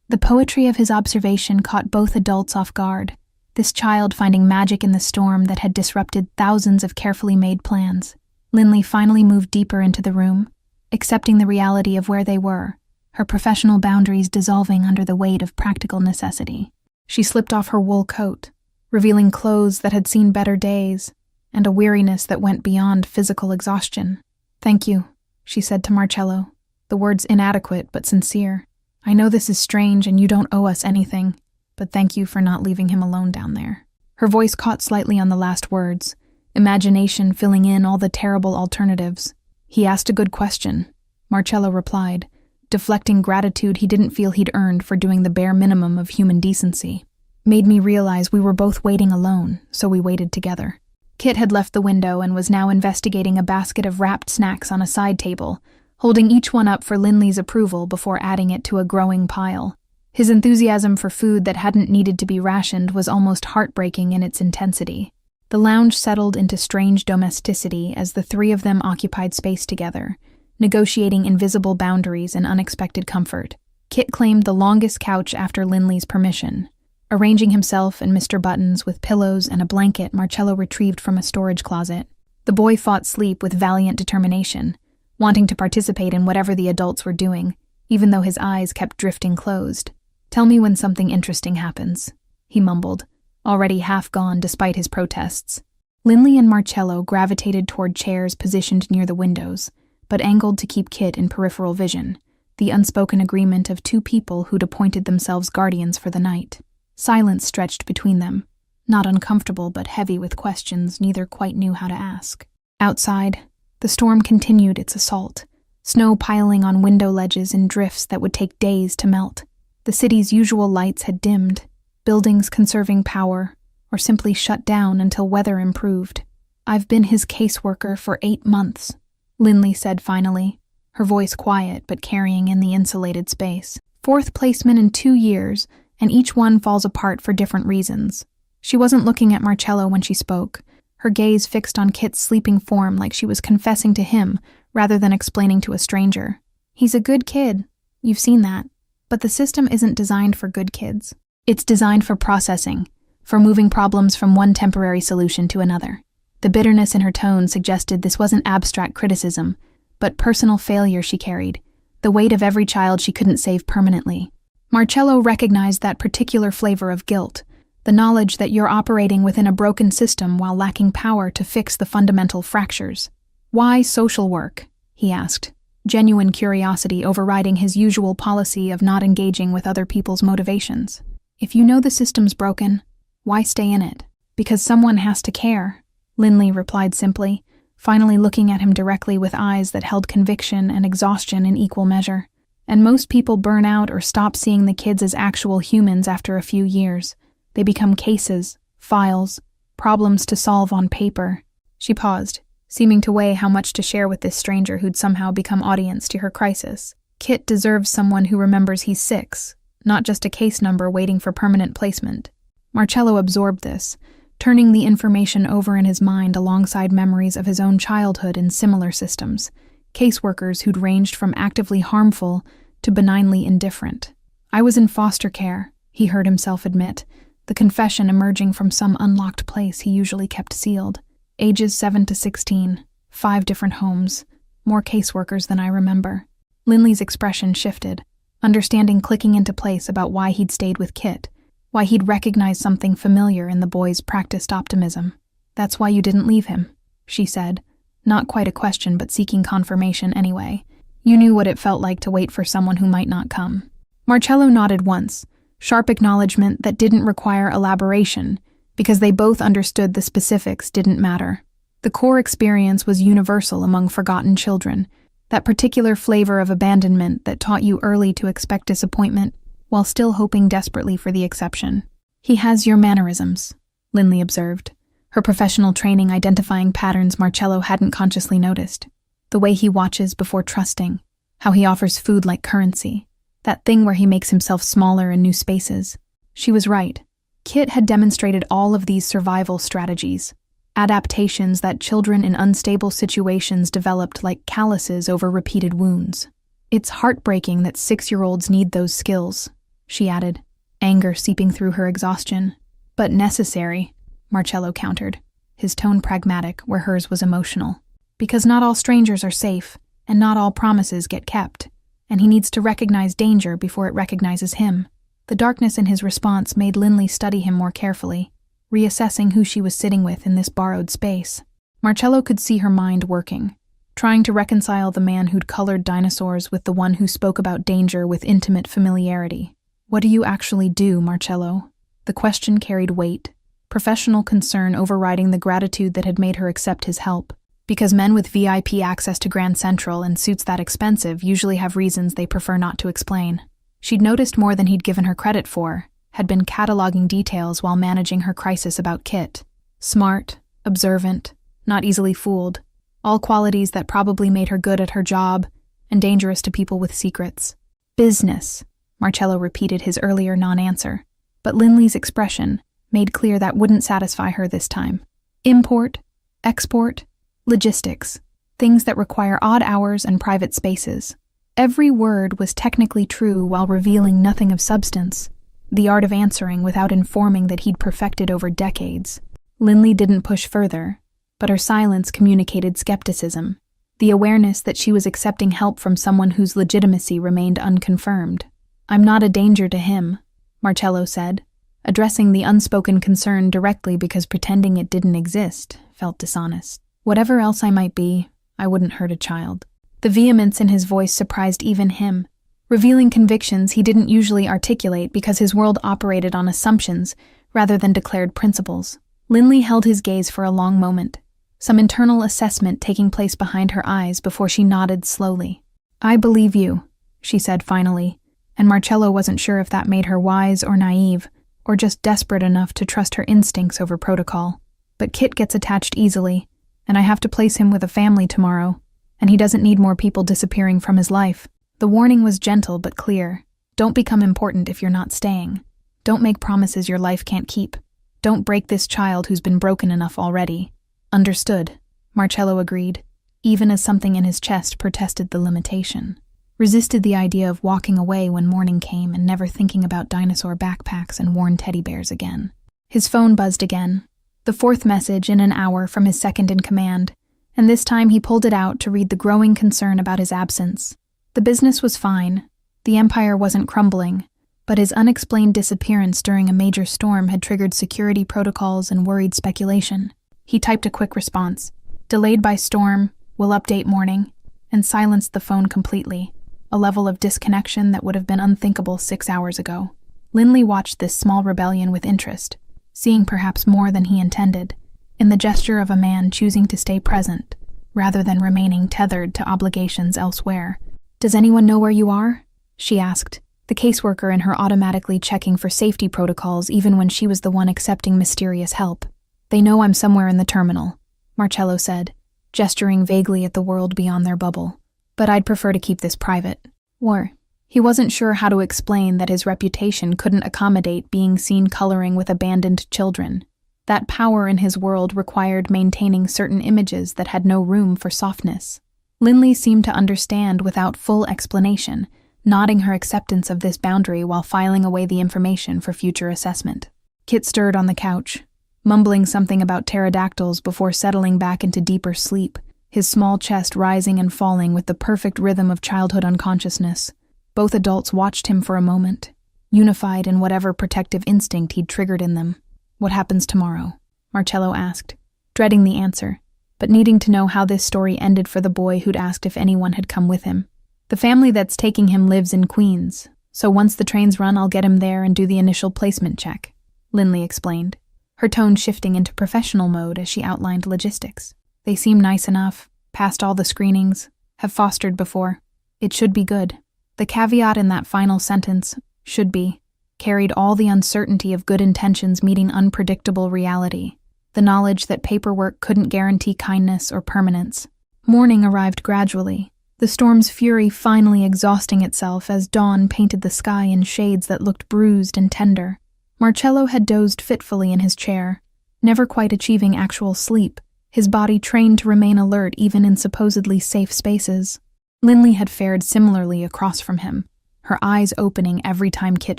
The poetry of his observation caught both adults off guard, this child finding magic in the storm that had disrupted thousands of carefully made plans. Linley finally moved deeper into the room, accepting the reality of where they were, her professional boundaries dissolving under the weight of practical necessity. She slipped off her wool coat, revealing clothes that had seen better days, and a weariness that went beyond physical exhaustion. "Thank you," she said to Marcello, the words inadequate but sincere. "I know this is strange and you don't owe us anything, but thank you for not leaving him alone down there." Her voice caught slightly on the last words, imagination filling in all the terrible alternatives. "He asked a good question," Marcello replied, deflecting gratitude he didn't feel he'd earned for doing the bare minimum of human decency. "Made me realize we were both waiting alone, so we waited together." Kit had left the window and was now investigating a basket of wrapped snacks on a side table, holding each one up for Linley's approval before adding it to a growing pile. His enthusiasm for food that hadn't needed to be rationed was almost heartbreaking in its intensity. The lounge settled into strange domesticity as the three of them occupied space together, negotiating invisible boundaries and unexpected comfort. Kit claimed the longest couch after Linley's permission, arranging himself and Mr. Buttons with pillows and a blanket Marcello retrieved from a storage closet. The boy fought sleep with valiant determination, wanting to participate in whatever the adults were doing, even though his eyes kept drifting closed. "Tell me when something interesting happens," he mumbled, already half gone despite his protests. Linley and Marcello gravitated toward chairs positioned near the windows, but angled to keep Kit in peripheral vision, the unspoken agreement of two people who'd appointed themselves guardians for the night. Silence stretched between them, not uncomfortable but heavy with questions neither quite knew how to ask. Outside, the storm continued its assault, snow piling on window ledges in drifts that would take days to melt. The city's usual lights had dimmed, buildings conserving power, or simply shut down until weather improved. "I've been his caseworker for 8 months, Linley said finally, her voice quiet but carrying in the insulated space. "4th placement in 2 years, and each one falls apart for different reasons." She wasn't looking at Marcello when she spoke, her gaze fixed on Kit's sleeping form like she was confessing to him rather than explaining to a stranger. "He's a good kid, you've seen that, but the system isn't designed for good kids. It's designed for processing, for moving problems from one temporary solution to another." The bitterness in her tone suggested this wasn't abstract criticism, but personal failure she carried, the weight of every child she couldn't save permanently. Marcello recognized that particular flavor of guilt, the knowledge that you're operating within a broken system while lacking power to fix the fundamental fractures. "Why social work?" he asked, genuine curiosity overriding his usual policy of not engaging with other people's motivations. "If you know the system's broken, why stay in it?" "Because someone has to care," Linley replied simply, finally looking at him directly with eyes that held conviction and exhaustion in equal measure. "And most people burn out or stop seeing the kids as actual humans after a few years. They become cases, files, problems to solve on paper." She paused, seeming to weigh how much to share with this stranger who'd somehow become audience to her crisis. Kit deserves someone who remembers he's 6, not just a case number waiting for permanent placement. Marcello absorbed this, turning the information over in his mind alongside memories of his own childhood in similar systems, caseworkers who'd ranged from actively harmful to benignly indifferent. I was in foster care, he heard himself admit, the confession emerging from some unlocked place he usually kept sealed. Ages 7 to 16, 5 different homes, more caseworkers than I remember. Linley's expression shifted, understanding clicking into place about why he'd stayed with Kit, why he'd recognized something familiar in the boy's practiced optimism. "That's why you didn't leave him," she said, not quite a question but seeking confirmation anyway. "You knew what it felt like to wait for someone who might not come." Marcello nodded once, sharp acknowledgement that didn't require elaboration, because they both understood the specifics didn't matter. The core experience was universal among forgotten children, that particular flavor of abandonment that taught you early to expect disappointment while still hoping desperately for the exception. "He has your mannerisms," Linley observed, her professional training identifying patterns Marcello hadn't consciously noticed. The way he watches before trusting, how he offers food like currency, that thing where he makes himself smaller in new spaces. She was right. Kit had demonstrated all of these survival strategies, adaptations that children in unstable situations developed like calluses over repeated wounds. "It's heartbreaking that 6-year-olds need those skills," she added, anger seeping through her exhaustion. "But necessary," Marcello countered, his tone pragmatic where hers was emotional. "Because not all strangers are safe, and not all promises get kept, and he needs to recognize danger before it recognizes him." The darkness in his response made Linley study him more carefully, reassessing who she was sitting with in this borrowed space. Marcello could see her mind working, trying to reconcile the man who'd colored dinosaurs with the one who spoke about danger with intimate familiarity. "What do you actually do, Marcello?" The question carried weight, professional concern overriding the gratitude that had made her accept his help. Because men with VIP access to Grand Central and suits that expensive usually have reasons they prefer not to explain. She'd noticed more than he'd given her credit for, had been cataloging details while managing her crisis about Kit. Smart, observant, not easily fooled, all qualities that probably made her good at her job and dangerous to people with secrets. "Business," Marcello repeated his earlier non-answer, but Linley's expression made clear that wouldn't satisfy her this time. "Import, export, logistics, things that require odd hours and private spaces." Every word was technically true while revealing nothing of substance, the art of answering without informing that he'd perfected over decades. Linley didn't push further, but her silence communicated skepticism, the awareness that she was accepting help from someone whose legitimacy remained unconfirmed. "I'm not a danger to him," Marcello said, addressing the unspoken concern directly because pretending it didn't exist felt dishonest. "Whatever else I might be, I wouldn't hurt a child." The vehemence in his voice surprised even him, revealing convictions he didn't usually articulate because his world operated on assumptions rather than declared principles. Linley held his gaze for a long moment, some internal assessment taking place behind her eyes before she nodded slowly. "I believe you," she said finally, and Marcello wasn't sure if that made her wise or naive, or just desperate enough to trust her instincts over protocol. "But Kit gets attached easily, and I have to place him with a family tomorrow, and he doesn't need more people disappearing from his life." The warning was gentle but clear. Don't become important if you're not staying. Don't make promises your life can't keep. Don't break this child who's been broken enough already. "Understood," Marcello agreed, even as something in his chest protested the limitation. Resisted the idea of walking away when morning came and never thinking about dinosaur backpacks and worn teddy bears again. His phone buzzed again, the 4th message in an hour from his second-in-command, and this time he pulled it out to read the growing concern about his absence. The business was fine, the empire wasn't crumbling, but his unexplained disappearance during a major storm had triggered security protocols and worried speculation. He typed a quick response, "Delayed by storm, will update morning," and silenced the phone completely, a level of disconnection that would have been unthinkable 6 hours ago. Linley watched this small rebellion with interest, seeing perhaps more than he intended, in the gesture of a man choosing to stay present, rather than remaining tethered to obligations elsewhere. "Does anyone know where you are?" she asked, the caseworker in her automatically checking for safety protocols even when she was the one accepting mysterious help. "They know I'm somewhere in the terminal," Marcello said, gesturing vaguely at the world beyond their bubble. "But I'd prefer to keep this private." Or, he wasn't sure how to explain that his reputation couldn't accommodate being seen coloring with abandoned children. That power in his world required maintaining certain images that had no room for softness. Linley seemed to understand without full explanation, nodding her acceptance of this boundary while filing away the information for future assessment. Kit stirred on the couch, mumbling something about pterodactyls before settling back into deeper sleep, his small chest rising and falling with the perfect rhythm of childhood unconsciousness. Both adults watched him for a moment, unified in whatever protective instinct he'd triggered in them. "What happens tomorrow?" Marcello asked, dreading the answer, but needing to know how this story ended for the boy who'd asked if anyone had come with him. "The family that's taking him lives in Queens, so once the trains run I'll get him there and do the initial placement check," Linley explained, her tone shifting into professional mode as she outlined logistics. "They seem nice enough, passed all the screenings, have fostered before. It should be good." The caveat in that final sentence, "should be," carried all the uncertainty of good intentions meeting unpredictable reality, the knowledge that paperwork couldn't guarantee kindness or permanence. Morning arrived gradually, the storm's fury finally exhausting itself as dawn painted the sky in shades that looked bruised and tender. Marcello had dozed fitfully in his chair, never quite achieving actual sleep, his body trained to remain alert even in supposedly safe spaces. Linley had fared similarly across from him, her eyes opening every time Kit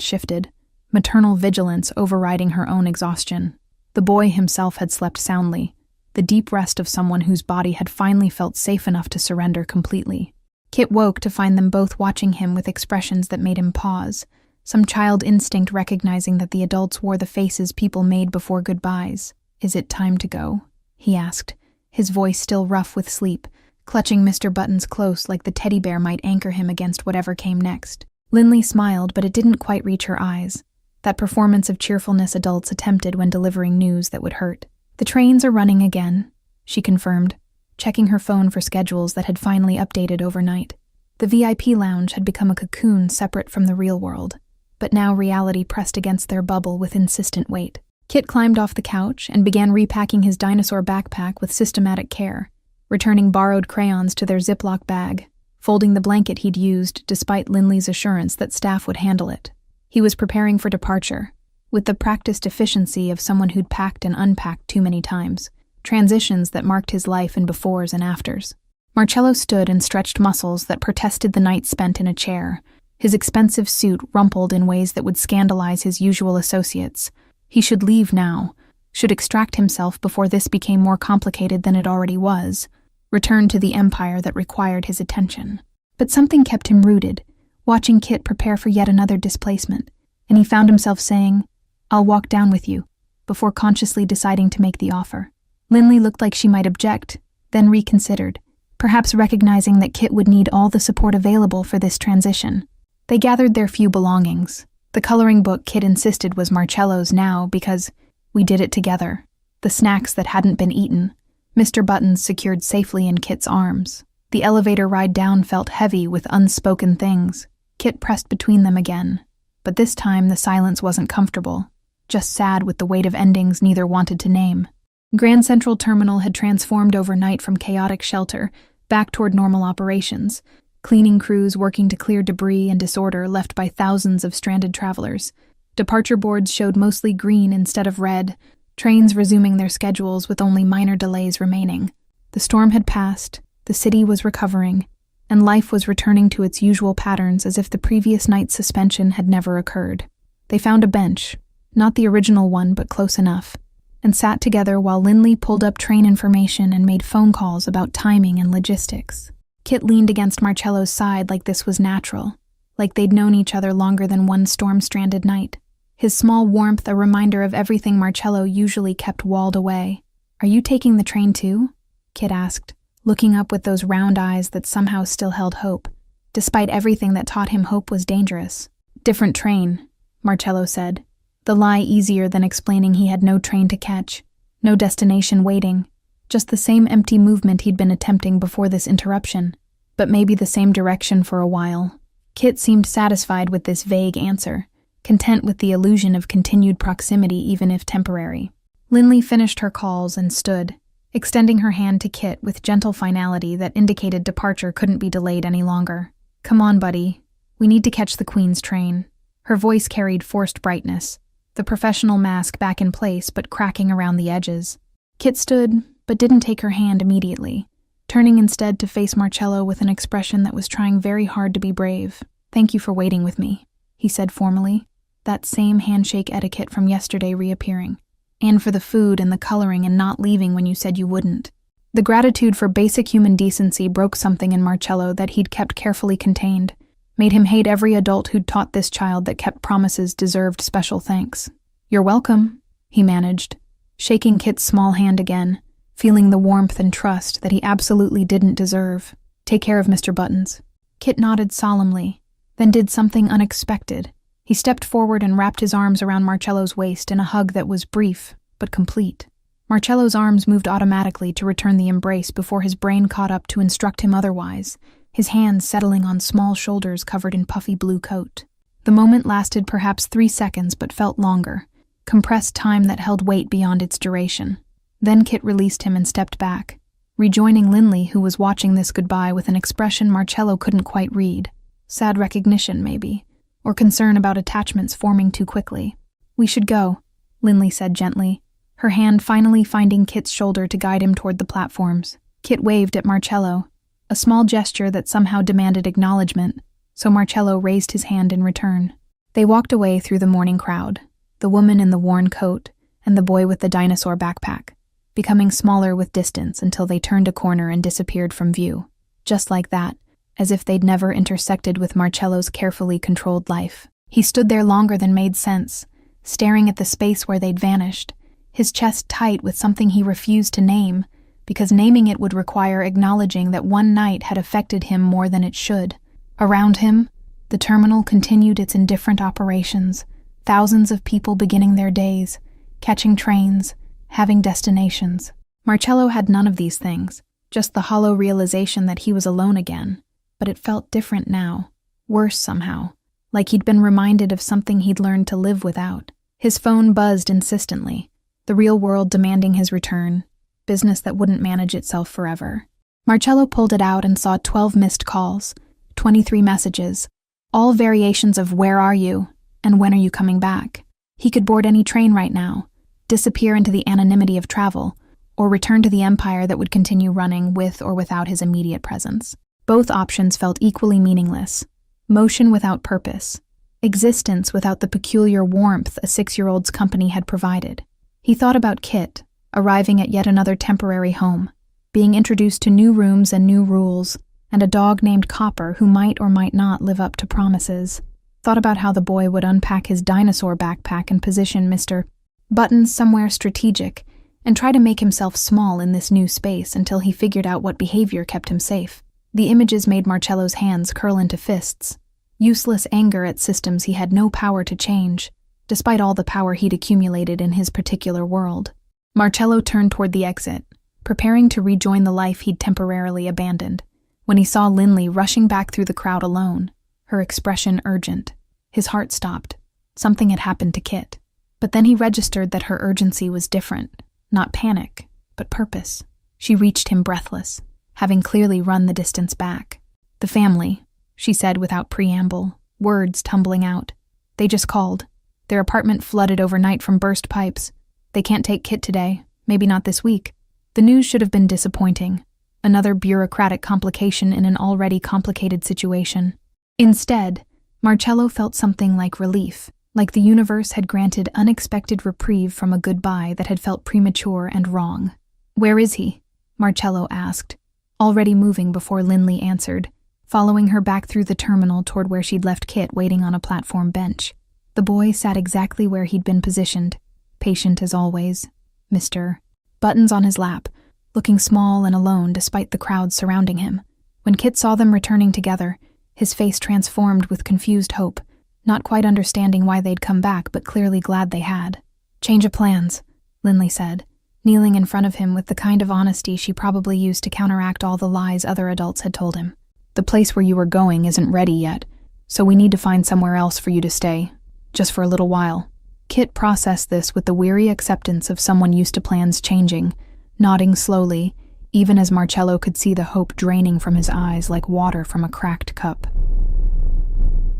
shifted, maternal vigilance overriding her own exhaustion. The boy himself had slept soundly, the deep rest of someone whose body had finally felt safe enough to surrender completely. Kit woke to find them both watching him with expressions that made him pause, some child instinct recognizing that the adults wore the faces people made before goodbyes. "Is it time to go?" he asked, his voice still rough with sleep, clutching Mr. Buttons close like the teddy bear might anchor him against whatever came next. Linley smiled, but it didn't quite reach her eyes, that performance of cheerfulness adults attempted when delivering news that would hurt. "The trains are running again," she confirmed, checking her phone for schedules that had finally updated overnight. The VIP lounge had become a cocoon separate from the real world, but now reality pressed against their bubble with insistent weight. Kit climbed off the couch and began repacking his dinosaur backpack with systematic care, returning borrowed crayons to their Ziploc bag, folding the blanket he'd used despite Linley's assurance that staff would handle it. He was preparing for departure, with the practiced efficiency of someone who'd packed and unpacked too many times, transitions that marked his life in befores and afters. Marcello stood and stretched muscles that protested the night spent in a chair, his expensive suit rumpled in ways that would scandalize his usual associates. He should leave now, should extract himself before this became more complicated than it already was, return to the empire that required his attention. But something kept him rooted, watching Kit prepare for yet another displacement, and he found himself saying, "I'll walk down with you," before consciously deciding to make the offer. Linley looked like she might object, then reconsidered, perhaps recognizing that Kit would need all the support available for this transition. They gathered their few belongings. The coloring book Kit insisted was Marcello's now because we did it together. The snacks that hadn't been eaten, Mr. Buttons secured safely in Kit's arms. The elevator ride down felt heavy with unspoken things. Kit pressed between them again, but this time the silence wasn't comfortable, just sad with the weight of endings neither wanted to name. Grand Central Terminal had transformed overnight from chaotic shelter back toward normal operations, cleaning crews working to clear debris and disorder left by thousands of stranded travelers. Departure boards showed mostly green instead of red, trains resuming their schedules with only minor delays remaining. The storm had passed, the city was recovering, and life was returning to its usual patterns as if the previous night's suspension had never occurred. They found a bench, not the original one but close enough, and sat together while Linley pulled up train information and made phone calls about timing and logistics. Kit leaned against Marcello's side like this was natural, like they'd known each other longer than one storm-stranded night. His small warmth a reminder of everything Marcello usually kept walled away. "Are you taking the train too?" Kit asked, looking up with those round eyes that somehow still held hope, despite everything that taught him hope was dangerous. "Different train," Marcello said, the lie easier than explaining he had no train to catch, no destination waiting, just the same empty movement he'd been attempting before this interruption, but maybe the same direction for a while. Kit seemed satisfied with this vague answer, content with the illusion of continued proximity even if temporary. Linley finished her calls and stood, extending her hand to Kit with gentle finality that indicated departure couldn't be delayed any longer. "Come on, buddy, We need to catch the Queen's train." Her voice carried forced brightness, the professional mask back in place but cracking around the edges. Kit stood, but didn't take her hand immediately, turning instead to face Marcello with an expression that was trying very hard to be brave. "Thank you for waiting with me," he said formally, that same handshake etiquette from yesterday reappearing. "And for the food and the coloring and not leaving when you said you wouldn't." The gratitude for basic human decency broke something in Marcello that he'd kept carefully contained, made him hate every adult who'd taught this child that kept promises deserved special thanks. "You're welcome," he managed, shaking Kit's small hand again, feeling the warmth and trust that he absolutely didn't deserve. "Take care of Mr. Buttons." Kit nodded solemnly, then did something unexpected. He stepped forward and wrapped his arms around Marcello's waist in a hug that was brief, but complete. Marcello's arms moved automatically to return the embrace before his brain caught up to instruct him otherwise, his hands settling on small shoulders covered in puffy blue coat. The moment lasted perhaps 3 seconds but felt longer, compressed time that held weight beyond its duration. Then Kit released him and stepped back, rejoining Linley, who was watching this goodbye with an expression Marcello couldn't quite read. Sad recognition, maybe, or concern about attachments forming too quickly. "We should go," Linley said gently, her hand finally finding Kit's shoulder to guide him toward the platforms. Kit waved at Marcello, a small gesture that somehow demanded acknowledgement, so Marcello raised his hand in return. They walked away through the morning crowd, the woman in the worn coat and the boy with the dinosaur backpack, becoming smaller with distance until they turned a corner and disappeared from view. Just like that, as if they'd never intersected with Marcello's carefully controlled life. He stood there longer than made sense, staring at the space where they'd vanished, his chest tight with something he refused to name, because naming it would require acknowledging that one night had affected him more than it should. Around him, the terminal continued its indifferent operations, thousands of people beginning their days, catching trains, having destinations. Marcello had none of these things, just the hollow realization that he was alone again. But it felt different now, worse somehow, like he'd been reminded of something he'd learned to live without. His phone buzzed insistently, the real world demanding his return, business that wouldn't manage itself forever. Marcello pulled it out and saw 12 missed calls, 23 messages, all variations of "where are you?" and "when are you coming back?" He could board any train right now, disappear into the anonymity of travel, or return to the empire that would continue running with or without his immediate presence. Both options felt equally meaningless. Motion without purpose. Existence without the peculiar warmth a 6-year-old's company had provided. He thought about Kit, arriving at yet another temporary home, being introduced to new rooms and new rules, and a dog named Copper who might or might not live up to promises. Thought about how the boy would unpack his dinosaur backpack and position Mr. Buttons somewhere strategic, and try to make himself small in this new space until he figured out what behavior kept him safe. The images made Marcello's hands curl into fists, useless anger at systems he had no power to change, despite all the power he'd accumulated in his particular world. Marcello turned toward the exit, preparing to rejoin the life he'd temporarily abandoned, when he saw Linley rushing back through the crowd alone, her expression urgent. His heart stopped. Something had happened to Kit. But then he registered that her urgency was different, not panic, but purpose. She reached him breathless, having clearly run the distance back. "The family," she said without preamble, words tumbling out. "They just called. Their apartment flooded overnight from burst pipes. They can't take Kit today, maybe not this week." The news should have been disappointing. Another bureaucratic complication in an already complicated situation. Instead, Marcello felt something like relief, like the universe had granted unexpected reprieve from a goodbye that had felt premature and wrong. "Where is he?" Marcello asked, already moving before Linley answered, following her back through the terminal toward where she'd left Kit waiting on a platform bench. The boy sat exactly where he'd been positioned, patient as always, Mr. Buttons on his lap, looking small and alone despite the crowd surrounding him. When Kit saw them returning together, his face transformed with confused hope, not quite understanding why they'd come back but clearly glad they had. "Change of plans," Linley said, kneeling in front of him with the kind of honesty she probably used to counteract all the lies other adults had told him. "The place where you were going isn't ready yet, so we need to find somewhere else for you to stay, just for a little while." Kit processed this with the weary acceptance of someone used to plans changing, nodding slowly, even as Marcello could see the hope draining from his eyes like water from a cracked cup.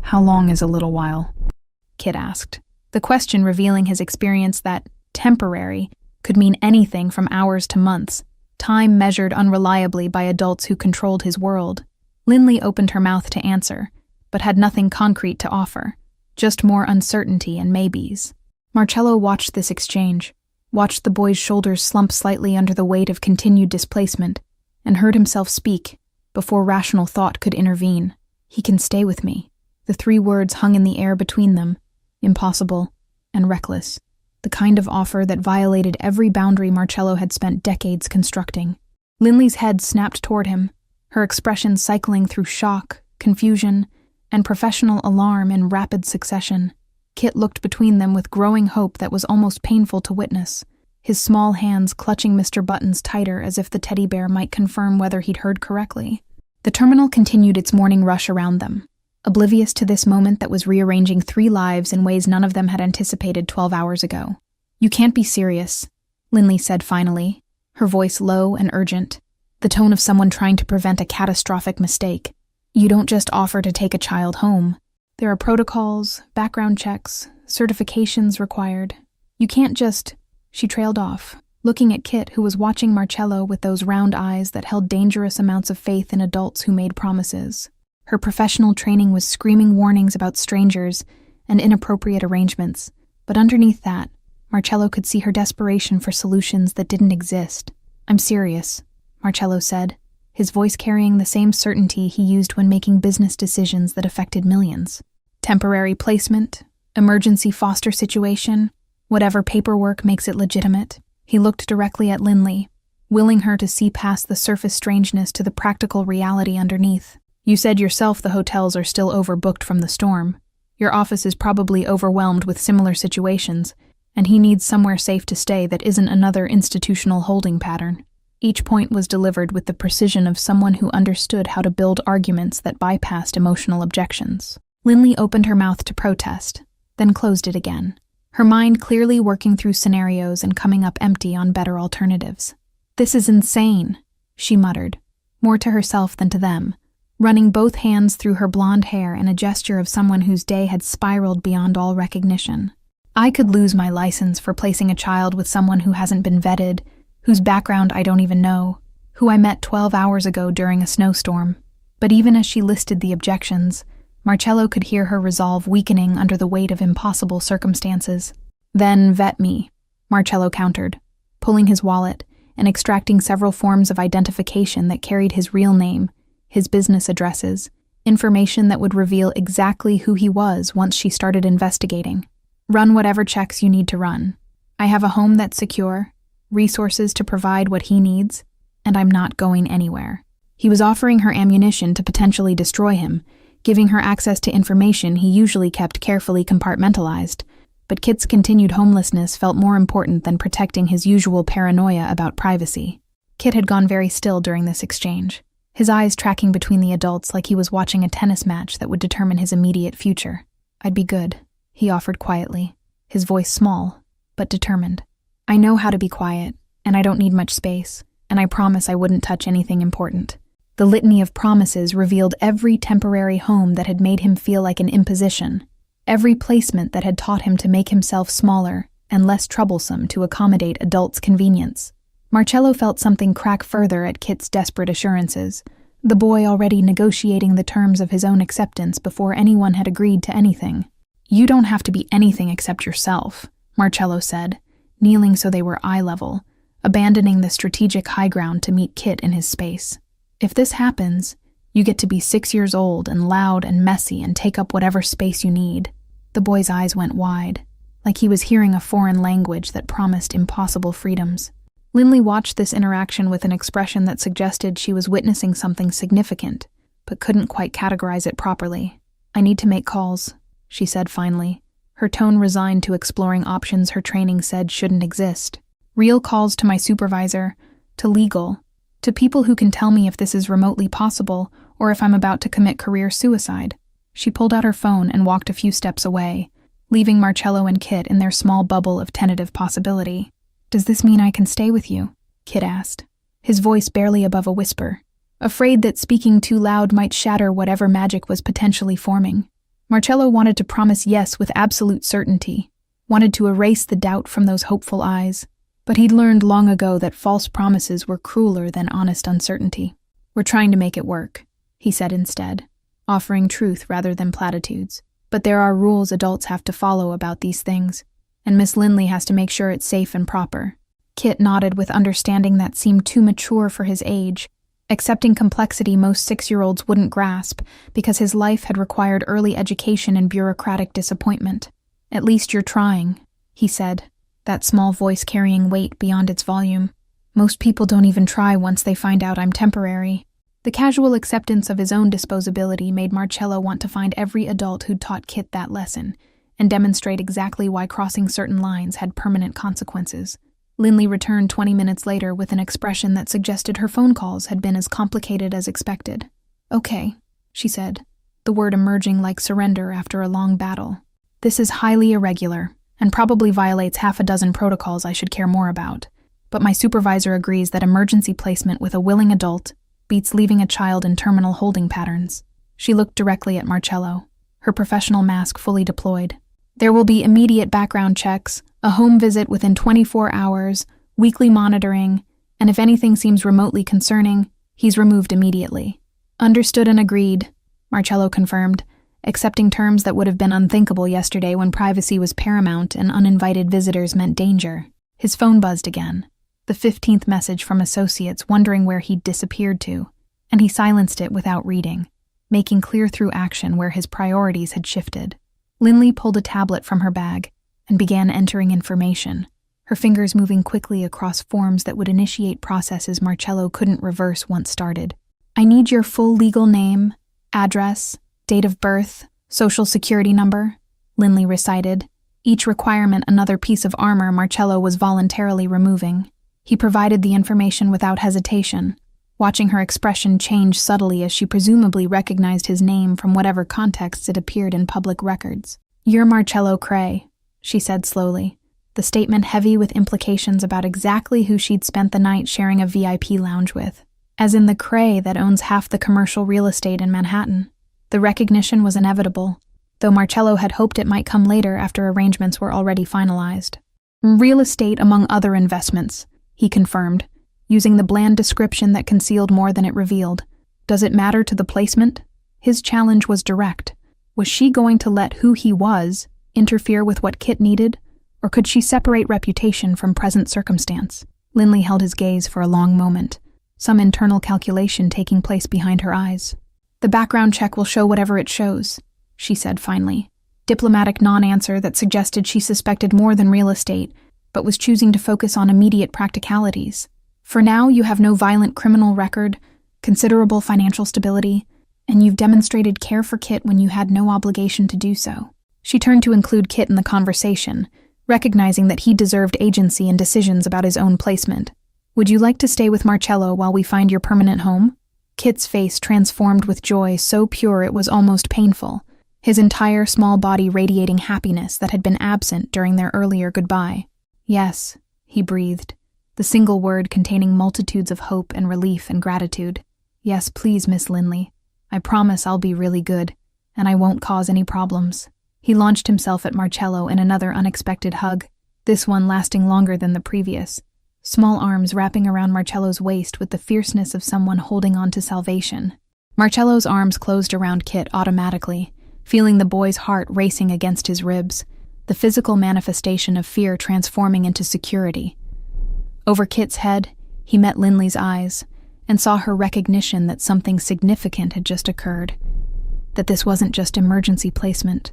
"How long is a little while?" Kit asked, the question revealing his experience that temporary could mean anything from hours to months, time measured unreliably by adults who controlled his world. Lindley opened her mouth to answer, but had nothing concrete to offer, just more uncertainty and maybes. Marcello watched this exchange, watched the boy's shoulders slump slightly under the weight of continued displacement, and heard himself speak before rational thought could intervene. "He can stay with me." The 3 words hung in the air between them, impossible and reckless, the kind of offer that violated every boundary Marcello had spent decades constructing. Lindley's head snapped toward him, her expression cycling through shock, confusion, and professional alarm in rapid succession. Kit looked between them with growing hope that was almost painful to witness, his small hands clutching Mr. Buttons tighter as if the teddy bear might confirm whether he'd heard correctly. The terminal continued its morning rush around them, oblivious to this moment that was rearranging 3 lives in ways none of them had anticipated 12 hours ago. "You can't be serious," Lindley said finally, her voice low and urgent, the tone of someone trying to prevent a catastrophic mistake. "You don't just offer to take a child home. There are protocols, background checks, certifications required. You can't just—" She trailed off, looking at Kit, who was watching Marcello with those round eyes that held dangerous amounts of faith in adults who made promises. Her professional training was screaming warnings about strangers and inappropriate arrangements, but underneath that, Marcello could see her desperation for solutions that didn't exist. "I'm serious," Marcello said, his voice carrying the same certainty he used when making business decisions that affected millions. "Temporary placement, emergency foster situation, whatever paperwork makes it legitimate." He looked directly at Lindley, willing her to see past the surface strangeness to the practical reality underneath. "You said yourself the hotels are still overbooked from the storm. Your office is probably overwhelmed with similar situations, and he needs somewhere safe to stay that isn't another institutional holding pattern." Each point was delivered with the precision of someone who understood how to build arguments that bypassed emotional objections. Lindley opened her mouth to protest, then closed it again, her mind clearly working through scenarios and coming up empty on better alternatives. "This is insane," she muttered, more to herself than to them, running both hands through her blonde hair in a gesture of someone whose day had spiraled beyond all recognition. "I could lose my license for placing a child with someone who hasn't been vetted, whose background I don't even know, who I met 12 hours ago during a snowstorm." But even as she listed the objections, Marcello could hear her resolve weakening under the weight of impossible circumstances. "Then vet me," Marcello countered, pulling his wallet and extracting several forms of identification that carried his real name, his business addresses, information that would reveal exactly who he was once she started investigating. "Run whatever checks you need to run. I have a home that's secure, resources to provide what he needs, and I'm not going anywhere." He was offering her ammunition to potentially destroy him, giving her access to information he usually kept carefully compartmentalized, but Kit's continued homelessness felt more important than protecting his usual paranoia about privacy. Kit had gone very still during this exchange, his eyes tracking between the adults like he was watching a tennis match that would determine his immediate future. "I'd be good," he offered quietly, his voice small, but determined. "I know how to be quiet, and I don't need much space, and I promise I wouldn't touch anything important." The litany of promises revealed every temporary home that had made him feel like an imposition, every placement that had taught him to make himself smaller and less troublesome to accommodate adults' convenience. Marcello felt something crack further at Kit's desperate assurances, the boy already negotiating the terms of his own acceptance before anyone had agreed to anything. "You don't have to be anything except yourself," Marcello said, kneeling so they were eye level, abandoning the strategic high ground to meet Kit in his space. "If this happens, you get to be 6 years old and loud and messy and take up whatever space you need." The boy's eyes went wide, like he was hearing a foreign language that promised impossible freedoms. Lindley watched this interaction with an expression that suggested she was witnessing something significant, but couldn't quite categorize it properly. "I need to make calls," she said finally, her tone resigned to exploring options her training said shouldn't exist. "Real calls to my supervisor, to legal, to people who can tell me if this is remotely possible or if I'm about to commit career suicide." She pulled out her phone and walked a few steps away, leaving Marcello and Kit in their small bubble of tentative possibility. "Does this mean I can stay with you?" Kit asked, his voice barely above a whisper, afraid that speaking too loud might shatter whatever magic was potentially forming. Marcello wanted to promise yes with absolute certainty, wanted to erase the doubt from those hopeful eyes, but he'd learned long ago that false promises were crueler than honest uncertainty. "We're trying to make it work," he said instead, offering truth rather than platitudes. "But there are rules adults have to follow about these things, and Miss Lindley has to make sure it's safe and proper." Kit nodded with understanding that seemed too mature for his age, accepting complexity most 6-year-olds wouldn't grasp because his life had required early education and bureaucratic disappointment. "At least you're trying," he said, that small voice carrying weight beyond its volume. "Most people don't even try once they find out I'm temporary." The casual acceptance of his own disposability made Marcello want to find every adult who'd taught Kit that lesson and demonstrate exactly why crossing certain lines had permanent consequences. Lindley returned 20 minutes later with an expression that suggested her phone calls had been as complicated as expected. "Okay," she said, the word emerging like surrender after a long battle. "This is highly irregular and probably violates half a dozen protocols I should care more about, but my supervisor agrees that emergency placement with a willing adult beats leaving a child in terminal holding patterns." She looked directly at Marcello, her professional mask fully deployed. "There will be immediate background checks, a home visit within 24 hours, weekly monitoring, and if anything seems remotely concerning, he's removed immediately." "Understood and agreed," Marcello confirmed, accepting terms that would have been unthinkable yesterday when privacy was paramount and uninvited visitors meant danger. His phone buzzed again, the 15th message from associates wondering where he'd disappeared to, and he silenced it without reading, making clear through action where his priorities had shifted. Lindley pulled a tablet from her bag and began entering information, her fingers moving quickly across forms that would initiate processes Marcello couldn't reverse once started. "I need your full legal name, address, date of birth, social security number," Lindley recited, each requirement another piece of armor Marcello was voluntarily removing. He provided the information without hesitation, watching her expression change subtly as she presumably recognized his name from whatever contexts it appeared in public records. "You're Marcello Cray," she said slowly, the statement heavy with implications about exactly who she'd spent the night sharing a VIP lounge with, as in the Cray that owns half the commercial real estate in Manhattan. The recognition was inevitable, though Marcello had hoped it might come later after arrangements were already finalized. "Real estate among other investments," he confirmed, using the bland description that concealed more than it revealed. "Does it matter to the placement?" His challenge was direct. Was she going to let who he was interfere with what Kit needed, or could she separate reputation from present circumstance? Lindley held his gaze for a long moment, some internal calculation taking place behind her eyes. "The background check will show whatever it shows," she said finally, diplomatic non-answer that suggested she suspected more than real estate, but was choosing to focus on immediate practicalities. "For now, you have no violent criminal record, considerable financial stability, and you've demonstrated care for Kit when you had no obligation to do so." She turned to include Kit in the conversation, recognizing that he deserved agency in decisions about his own placement. "Would you like to stay with Marcello while we find your permanent home?" Kit's face transformed with joy so pure it was almost painful, his entire small body radiating happiness that had been absent during their earlier goodbye. "Yes," he breathed, the single word containing multitudes of hope and relief and gratitude. "Yes, please, Miss Lindley. I promise I'll be really good, and I won't cause any problems." He launched himself at Marcello in another unexpected hug, this one lasting longer than the previous, small arms wrapping around Marcello's waist with the fierceness of someone holding on to salvation. Marcello's arms closed around Kit automatically, feeling the boy's heart racing against his ribs, the physical manifestation of fear transforming into security. Over Kit's head, he met Lindley's eyes and saw her recognition that something significant had just occurred, that this wasn't just emergency placement,